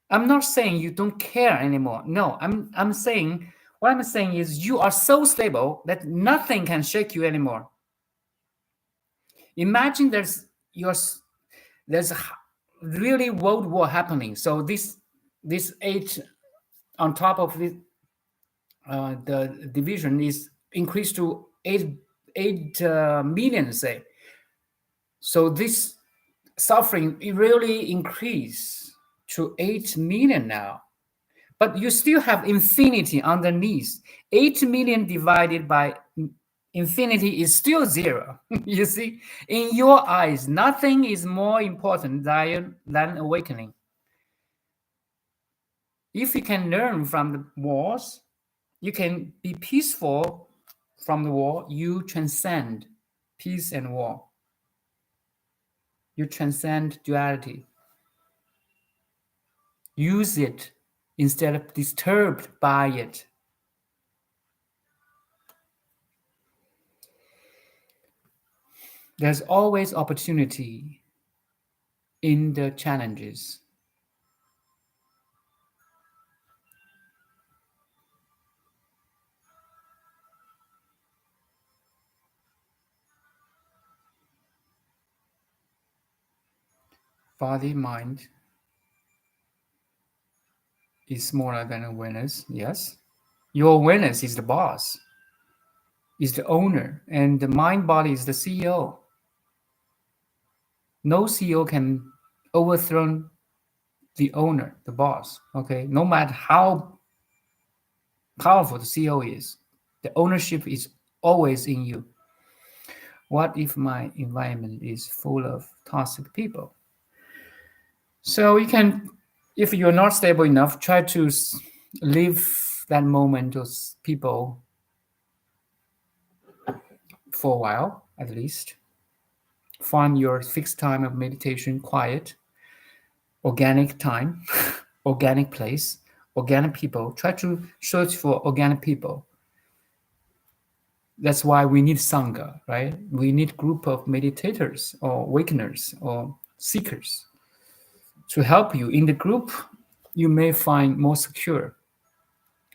Speaker 1: I'm not saying you don't care anymore. No, I'm saying what I'm saying is you are so stable that nothing can shake you anymore. Imagine there's really world war happening. So this eight on top of the division is increased to 8 million, say. So this suffering it really increased to 8 million now. But you still have infinity underneath. 8 million divided by infinity is still zero. You see, in your eyes, nothing is more important than awakening. If you can learn from the wars, you can be peaceful from the war, you transcend peace and war. You transcend duality. Use it instead of disturbed by it. There's always opportunity in the challenges. Body, mind is smaller than awareness, yes. Your awareness is the boss, is the owner, and the mind body is the CEO. No CEO can overthrow the owner, the boss, okay? No matter how powerful the CEO is, the ownership is always in you. What if my environment is full of toxic people? So you can, if you're not stable enough, try to live that moment of people for a while, at least. Find your fixed time of meditation, quiet, organic time, organic place, organic people. Try to search for organic people. That's why we need Sangha, right? We need group of meditators or awakeners or seekers to help you. In the group, you may find more secure,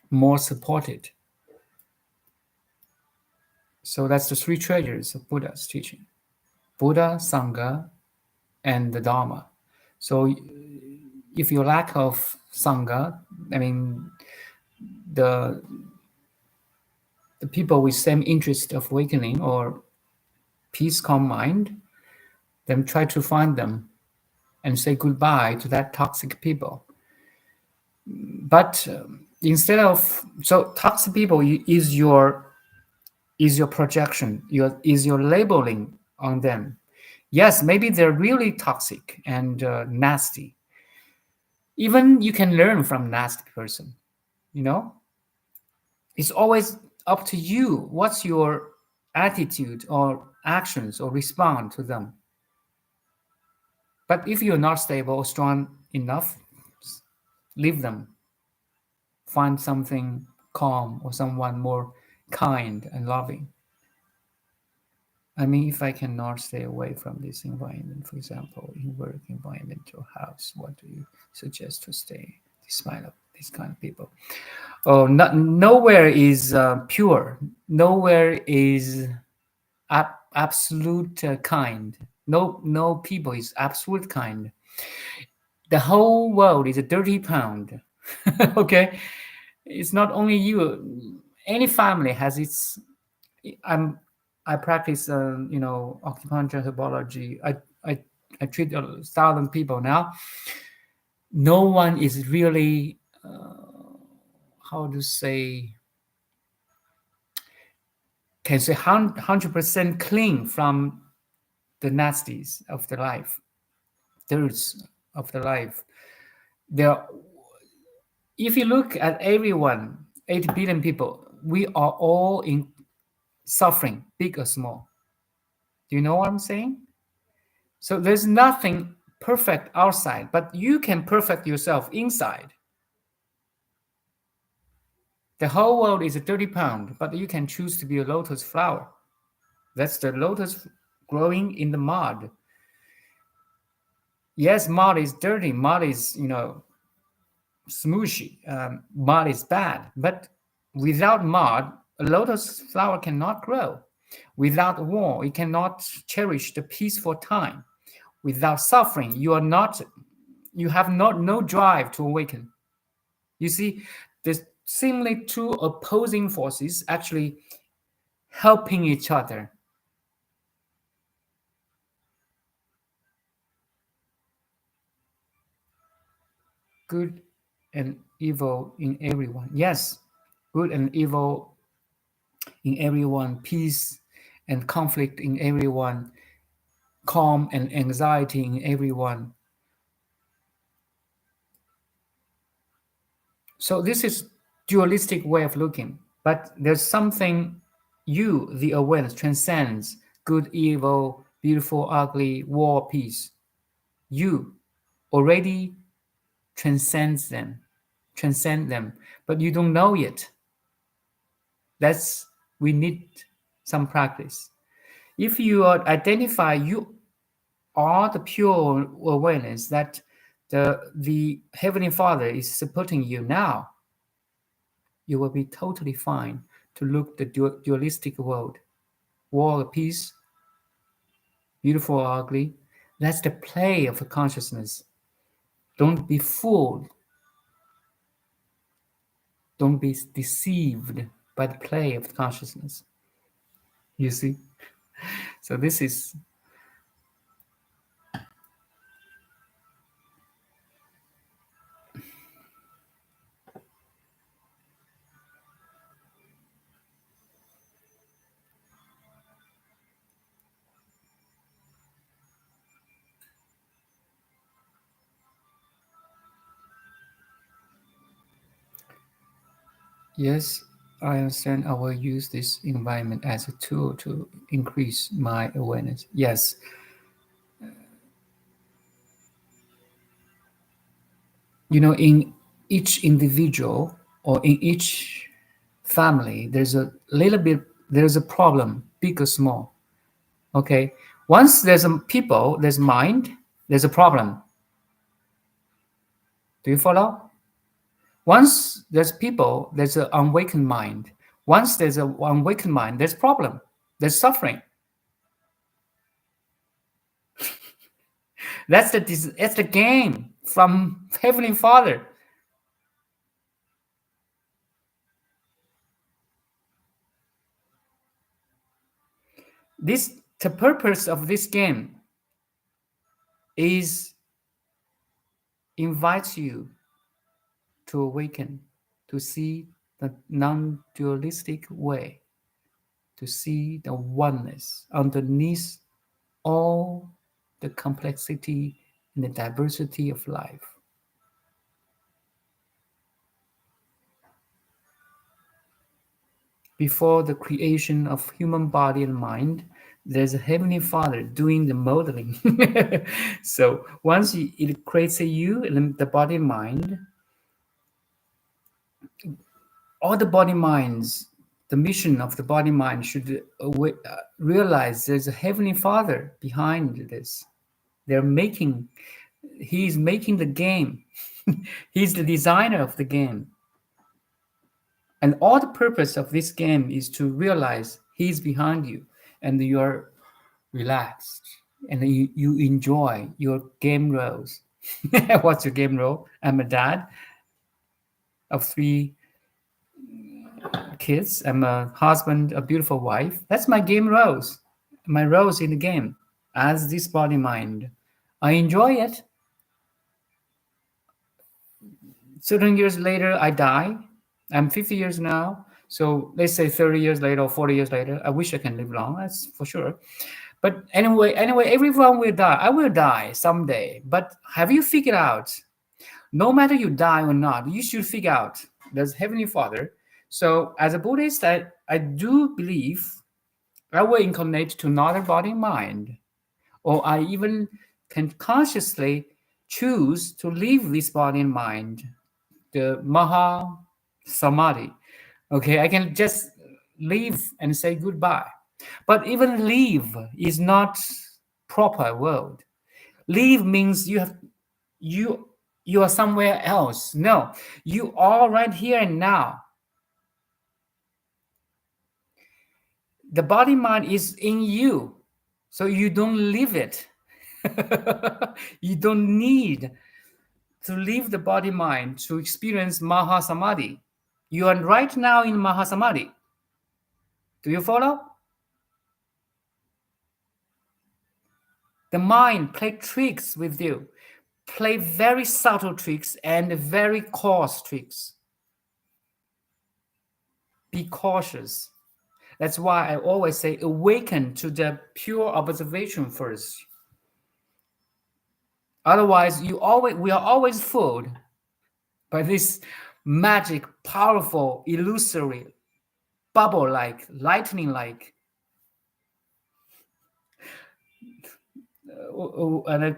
Speaker 1: more supported. So that's the three treasures of Buddha's teaching: Buddha, Sangha, and the Dharma. So if you lack of Sangha, I mean, the people with same interest of awakening or peace, calm mind, then try to find them and say goodbye to that toxic people. But instead of, so toxic people is your projection, is your labeling on them. Yes, maybe they're really toxic and nasty. Even you can learn from nasty person, you know? It's always up to you. What's your attitude or actions or respond to them? But if you're not stable or strong enough, leave them. Find something calm or someone more kind and loving. I mean, if I cannot stay away from this environment, for example, in work environment or house, what do you suggest to stay despite of these kind of people? Oh, nowhere is pure. Nowhere is absolute kind. No people is absolute kind. The whole world is a dirty pound. Okay, it's not only you. Any family has its. I practice, acupuncture, herbology. I treat 1,000 people now. No one is really, how to say, can say 100% clean from the nasties of the life, dirts of the life. There, if you look at everyone, 8 billion people, we are all in suffering, big or small. Do you know what I'm saying? So there's nothing perfect outside, but you can perfect yourself inside. The whole world is a 30 pound, but you can choose to be a lotus flower. That's the lotus growing in the mud. Yes, mud is dirty. Mud is, smooshy. Mud is bad. But without mud, a lotus flower cannot grow. Without war, you cannot cherish the peaceful time. Without suffering, you have not no drive to awaken. You see, there's seemingly two opposing forces actually helping each other. Good and evil in everyone. Yes, good and evil in everyone, peace and conflict in everyone, calm and anxiety in everyone. So this is dualistic way of looking, but there's something the awareness, transcends good, evil, beautiful, ugly, war, peace. You already transcend them, but you don't know yet. That's we need some practice. If you identify you are the pure awareness that the Heavenly Father is supporting you now, you will be totally fine to look the dualistic world, war, peace, beautiful or ugly. That's the play of the consciousness. Don't be fooled. Don't be deceived by the play of the consciousness. You see? So this is, yes, I understand I will use this environment as a tool to increase my awareness. Yes, in each individual or in each family, there's a problem, big or small. Okay. Once there's a people, there's mind, there's a problem. Do you follow? Once there's people, there's an unawakened mind. Once there's an unawakened mind, there's problem, there's suffering. That's the game from Heavenly Father. The purpose of this game is invites you to awaken, to see the non-dualistic way, to see the oneness underneath all the complexity and the diversity of life. Before the creation of human body and mind, there's a Heavenly Father doing the modeling. So once it creates you in the body and mind, all the body minds, the mission of the body mind should realize there's a Heavenly Father behind this. He's making the game. He's the designer of the game. And all the purpose of this game is to realize he's behind you and you're relaxed and you enjoy your game roles. What's your game role? I'm a dad of 3 kids. I'm a husband, a beautiful wife. That's my game roles. My roles in the game as this body mind. I enjoy it. Certain years later, I die. I'm 50 years now. So let's say 30 years later or 40 years later, I wish I can live long. That's for sure. But anyway, everyone will die. I will die someday. But have you figured out, no matter you die or not, you should figure out there's Heavenly Father. So as a Buddhist, I do believe I will incarnate to another body mind. Or I even can consciously choose to leave this body and mind, the Maha Samadhi. Okay, I can just leave and say goodbye. But even leave is not proper word. Leave means you are somewhere else. No, you are right here and now. The body mind is in you, so you don't leave it. You don't need to leave the body mind to experience Mahasamadhi. You are right now in Mahasamadhi. Do you follow? The mind play tricks with you, play very subtle tricks and very coarse tricks. Be cautious. That's why I always say awaken to the pure observation first. Otherwise, we are always fooled by this magic, powerful, illusory, bubble-like, lightning-like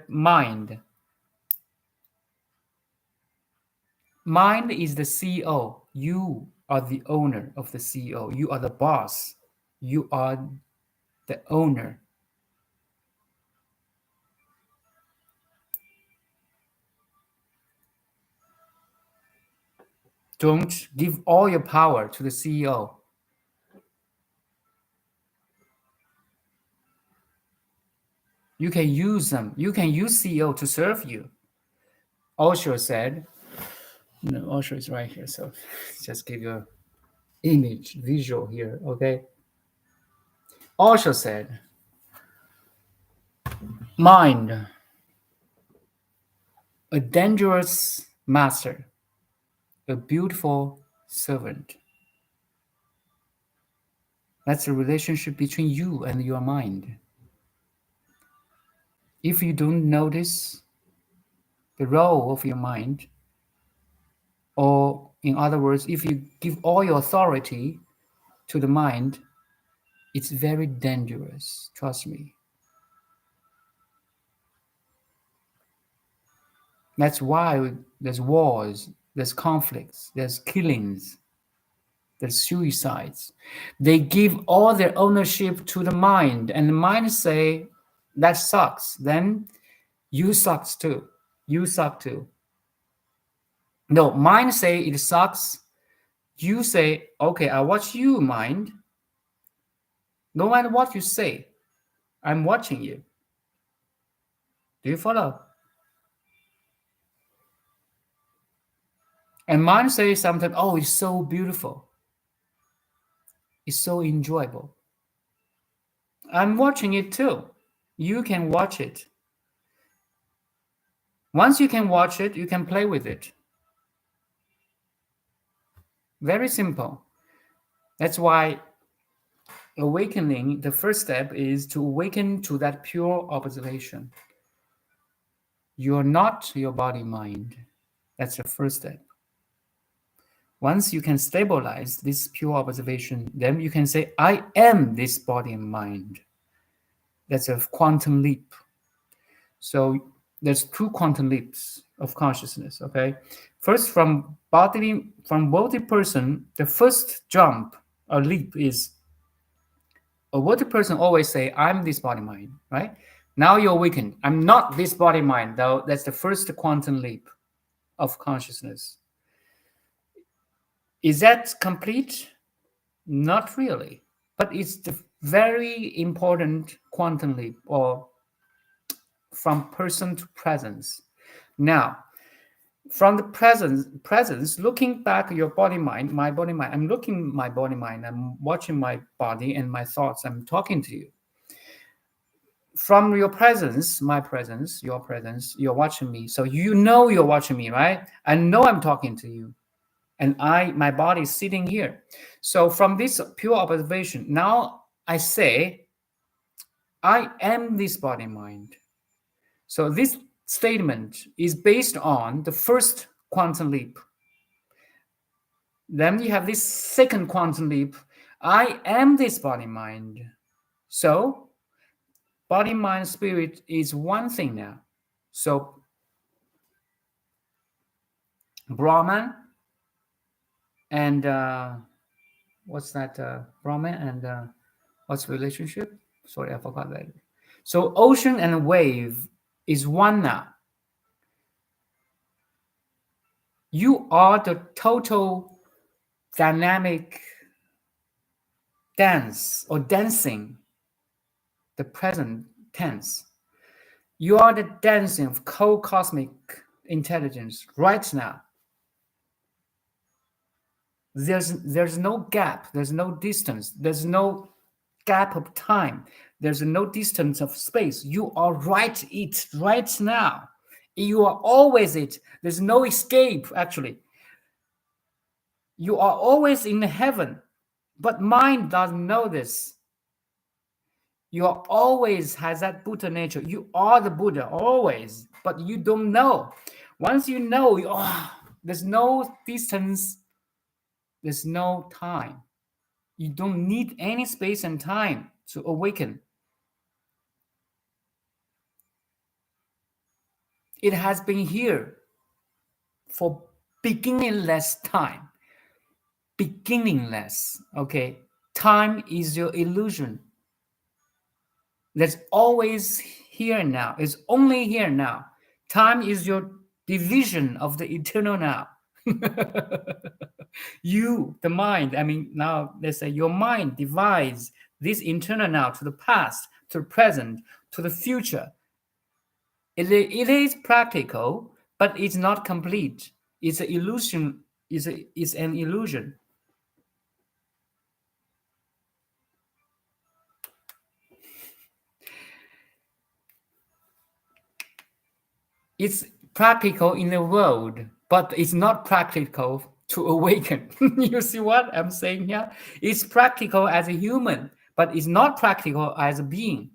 Speaker 1: mind. Mind is the CEO. You are the owner of the CEO. You are the boss. You are the owner. Don't give all your power to the CEO. You can use them. You can use CEO to serve you. Osho said, no, Osho is right here, so just give you an image, visual here, okay? Osho said, mind, a dangerous master, a beautiful servant. That's the relationship between you and your mind. If you don't notice the role of your mind, or in other words, if you give all your authority to the mind, it's very dangerous, trust me. That's why there's wars, there's conflicts, there's killings, there's suicides. They give all their ownership to the mind, and the mind say, that sucks. Then you sucks too. You suck too. No, mind say it sucks. You say, okay, I watch you, mind. No matter what you say, I'm watching you. Do you follow? And mind says sometimes, oh, it's so beautiful. It's so enjoyable. I'm watching it too. You can watch it. Once you can watch it, you can play with it. Very simple. That's why awakening, the first step is to awaken to that pure observation. You're not your body mind. That's the first step. Once you can stabilize this pure observation, then you can say, I am this body and mind. That's a quantum leap. So there's two quantum leaps of consciousness, okay? First, from body person, the first jump or leap is, a bodhi person always say, I'm this body mind, right? Now you're awakened. I'm not this body mind, though. That's the first quantum leap of consciousness. Is that complete? Not really, but it's the very important quantum leap, or from person to presence. Now, from the presence, looking back your body mind, my body mind, I'm looking my body mind, I'm watching my body and my thoughts, I'm talking to you. From your presence, my presence, your presence, you're watching me. So you know you're watching me, right? I know I'm talking to you. And my body is sitting here. So from this pure observation, now I say, I am this body mind. So this statement is based on the first quantum leap. Then you have this second quantum leap. I am this body mind. So body, mind, spirit is one thing now. So Brahman and what's that? Brahman and what's relationship? Sorry, I forgot that. So ocean and wave is one now. You are the total dynamic dance or dancing the present tense. You are the dancing of co-cosmic intelligence right now. There's no gap, there's no distance, there's no gap of time, there's no distance of space. You are right now. You are always it. There's no escape, actually. You are always in heaven, but mind doesn't know this. You are always has that Buddha nature. You are the Buddha always, but you don't know. Once you know, there's no distance, there's no time. You don't need any space and time to awaken. It has been here for beginningless time. Beginningless, okay? Time is your illusion. That's always here now. It's only here now. Time is your division of the eternal now. You, the mind, now let's say your mind divides this internal now to the past, to the present, to the future. It is practical, but it's not complete. It's an illusion. It's an illusion. It's practical in the world, but it's not practical to awaken. You see what I'm saying here? It's practical as a human, but it's not practical as a being.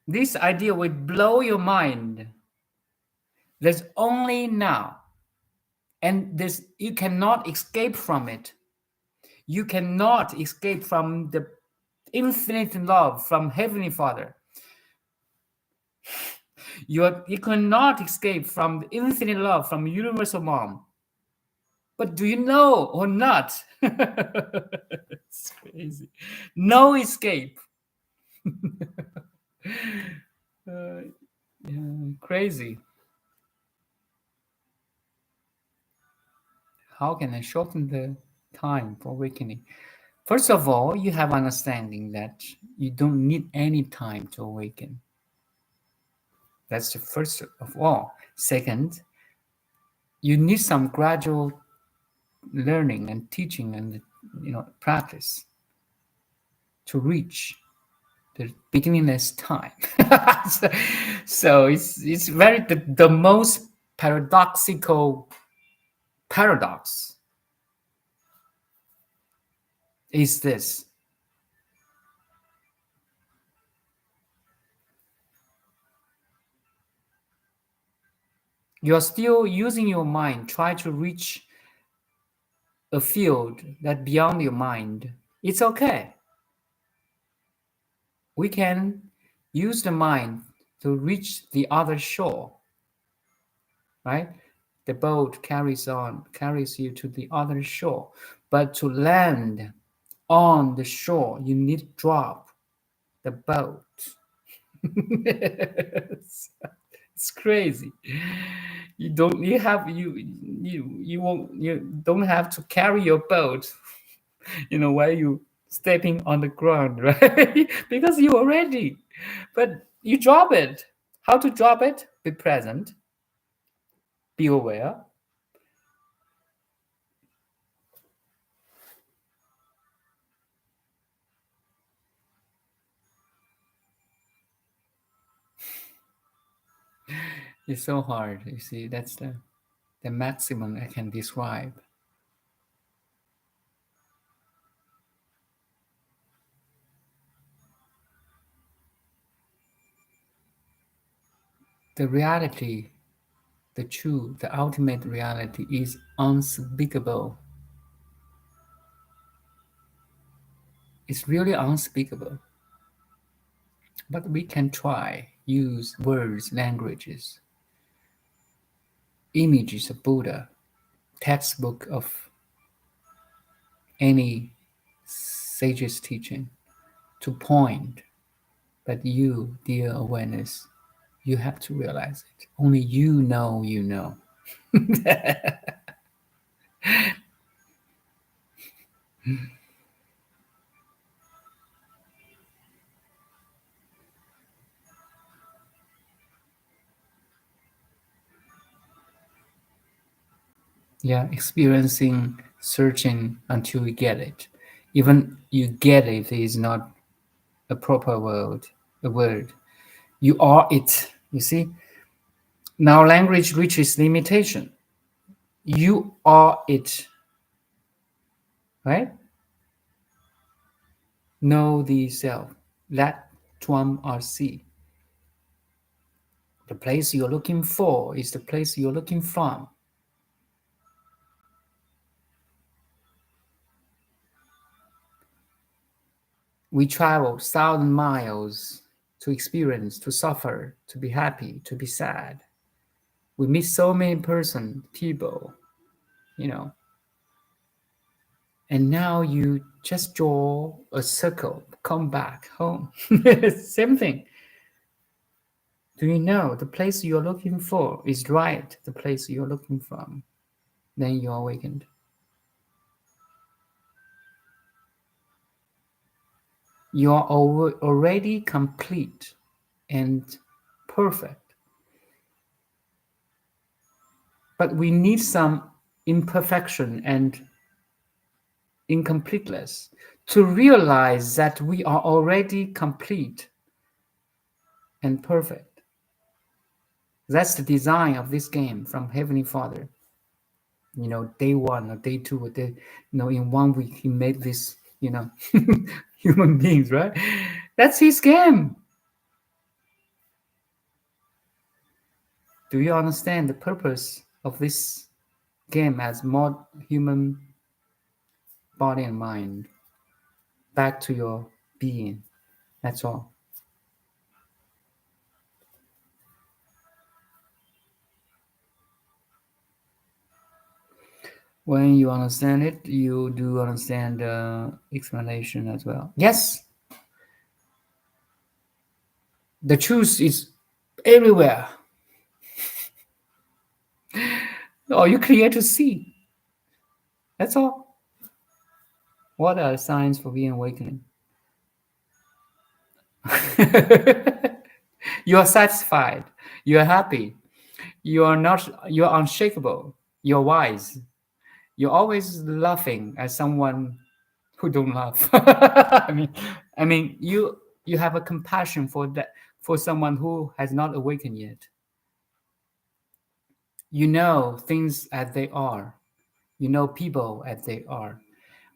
Speaker 1: This idea will blow your mind. There's only now. And this you cannot escape from it. You cannot escape from the infinite love from Heavenly Father. You cannot escape from the infinite love from Universal Mom. But do you know or not? It's crazy. No escape. Crazy. How can I shorten the time for awakening? First of all, you have understanding that you don't need any time to awaken. That's the first of all. Second, you need some gradual learning and teaching and practice to reach the beginningless time. so it's very the most paradoxical paradox is this. You are still using your mind, try to reach a field that beyond your mind. It's okay. We can use the mind to reach the other shore, right? The boat carries you to the other shore. But to land on the shore, you need to drop the boat. It's crazy. You don't have to carry your boat, while you stepping on the ground, right? Because you are ready. But you drop it. How to drop it? Be present. Be aware. It's so hard. You see, that's the maximum I can describe. The reality, the true, the ultimate reality is unspeakable. It's really unspeakable. But we can try, use words, languages, images of Buddha, textbook of any sage's teaching to point that you, dear awareness, You have to realize it. Only you know you know. Yeah, experiencing, searching until you get it. Even you get it is not a proper word. A word. You are it. You see? Now language reaches limitation. You are it. Right? Know the self. Let Tuam RC. The place you're looking for is the place you're looking from. We travel 1,000 miles to experience, to suffer, to be happy, to be sad. We meet so many people, you know, and now you just draw a circle, come back home. Same thing. Do you know the place you're looking for is right, the place you're looking from? Then you're awakened. You are already complete and perfect. But we need some imperfection and incompleteness to realize that we are already complete and perfect. That's the design of this game from Heavenly Father. You know, day one or day two, or day, in 1 week, He made this, human beings, right? That's His game. Do you understand the purpose of this game as more human body and mind? Back to your being. That's all. When you understand it, you do understand the explanation as well. Yes, the truth is everywhere. All you create to see. That's all. What are signs for being awakening? You are satisfied. You are happy. You are not. You are unshakable. You're wise. You're always laughing at someone who don't laugh. I mean, you have a compassion for that, for someone who has not awakened yet. You know things as they are. You know people as they are.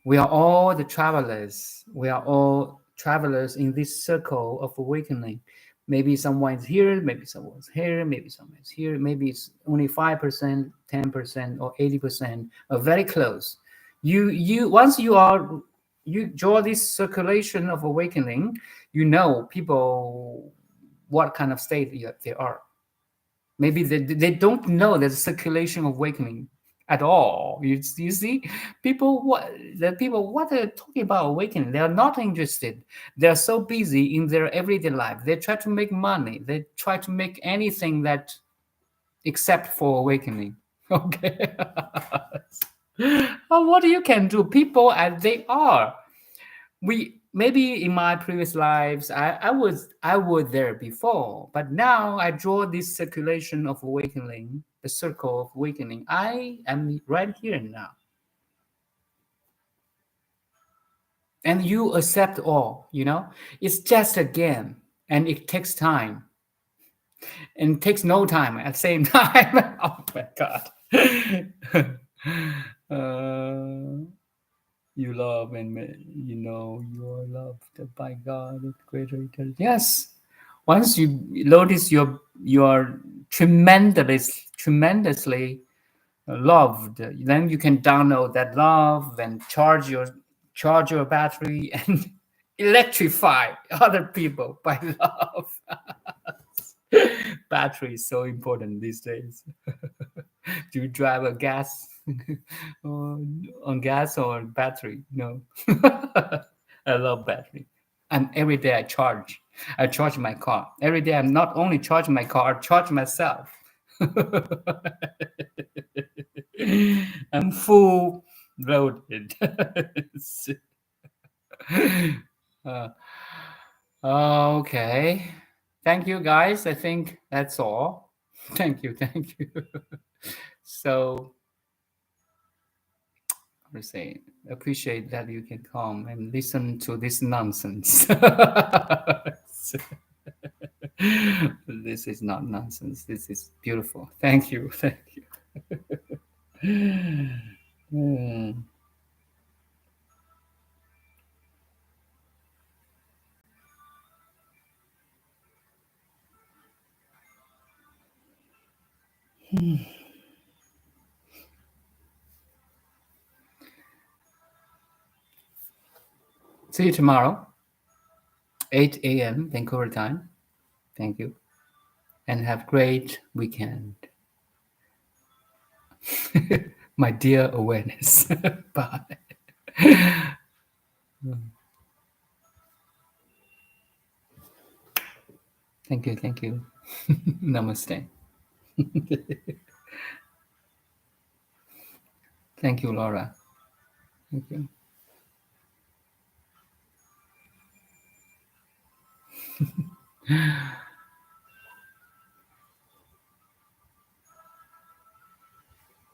Speaker 1: We are all the travelers. We are all travelers in this circle of awakening. Maybe someone's here, maybe someone's here, maybe someone's here, maybe it's only 5%, 10%, or 80%, or very close. You once you draw this circulation of awakening, you know people what kind of state they are. Maybe they don't know there's circulation of awakening at all. You see, people what they're talking about awakening, they are not interested. They're so busy in their everyday life. They try to make money. They try to make anything that except for awakening. Okay. What you can do, people as they are. We maybe in my previous lives I was there before, but now I draw this circulation of awakening, the circle of awakening. I am right here now, and you accept all. It's just a game, and it takes time, and it takes no time at the same time. Oh my god. uh, You love and you are loved by God with greater eternity. Yes. Once you notice you're tremendously loved, then you can download that love and charge your battery and electrify other people by love. Battery is so important these days. Do you drive a gas on gas or battery? No. I love battery. And every day I charge my car. Every day I'm not only charging my car, I charge myself. I'm full loaded. Uh, okay. Thank you, guys. I think that's all. Thank you. Thank you. So, I say, appreciate that you can come and listen to this nonsense. This is not nonsense. This is beautiful. Thank you. Thank you. Hmm. See you tomorrow, 8 a.m. Vancouver time. Thank you. And have great weekend. My dear awareness. Bye. Thank you. Thank you. Namaste. Thank you, Laura. Thank you.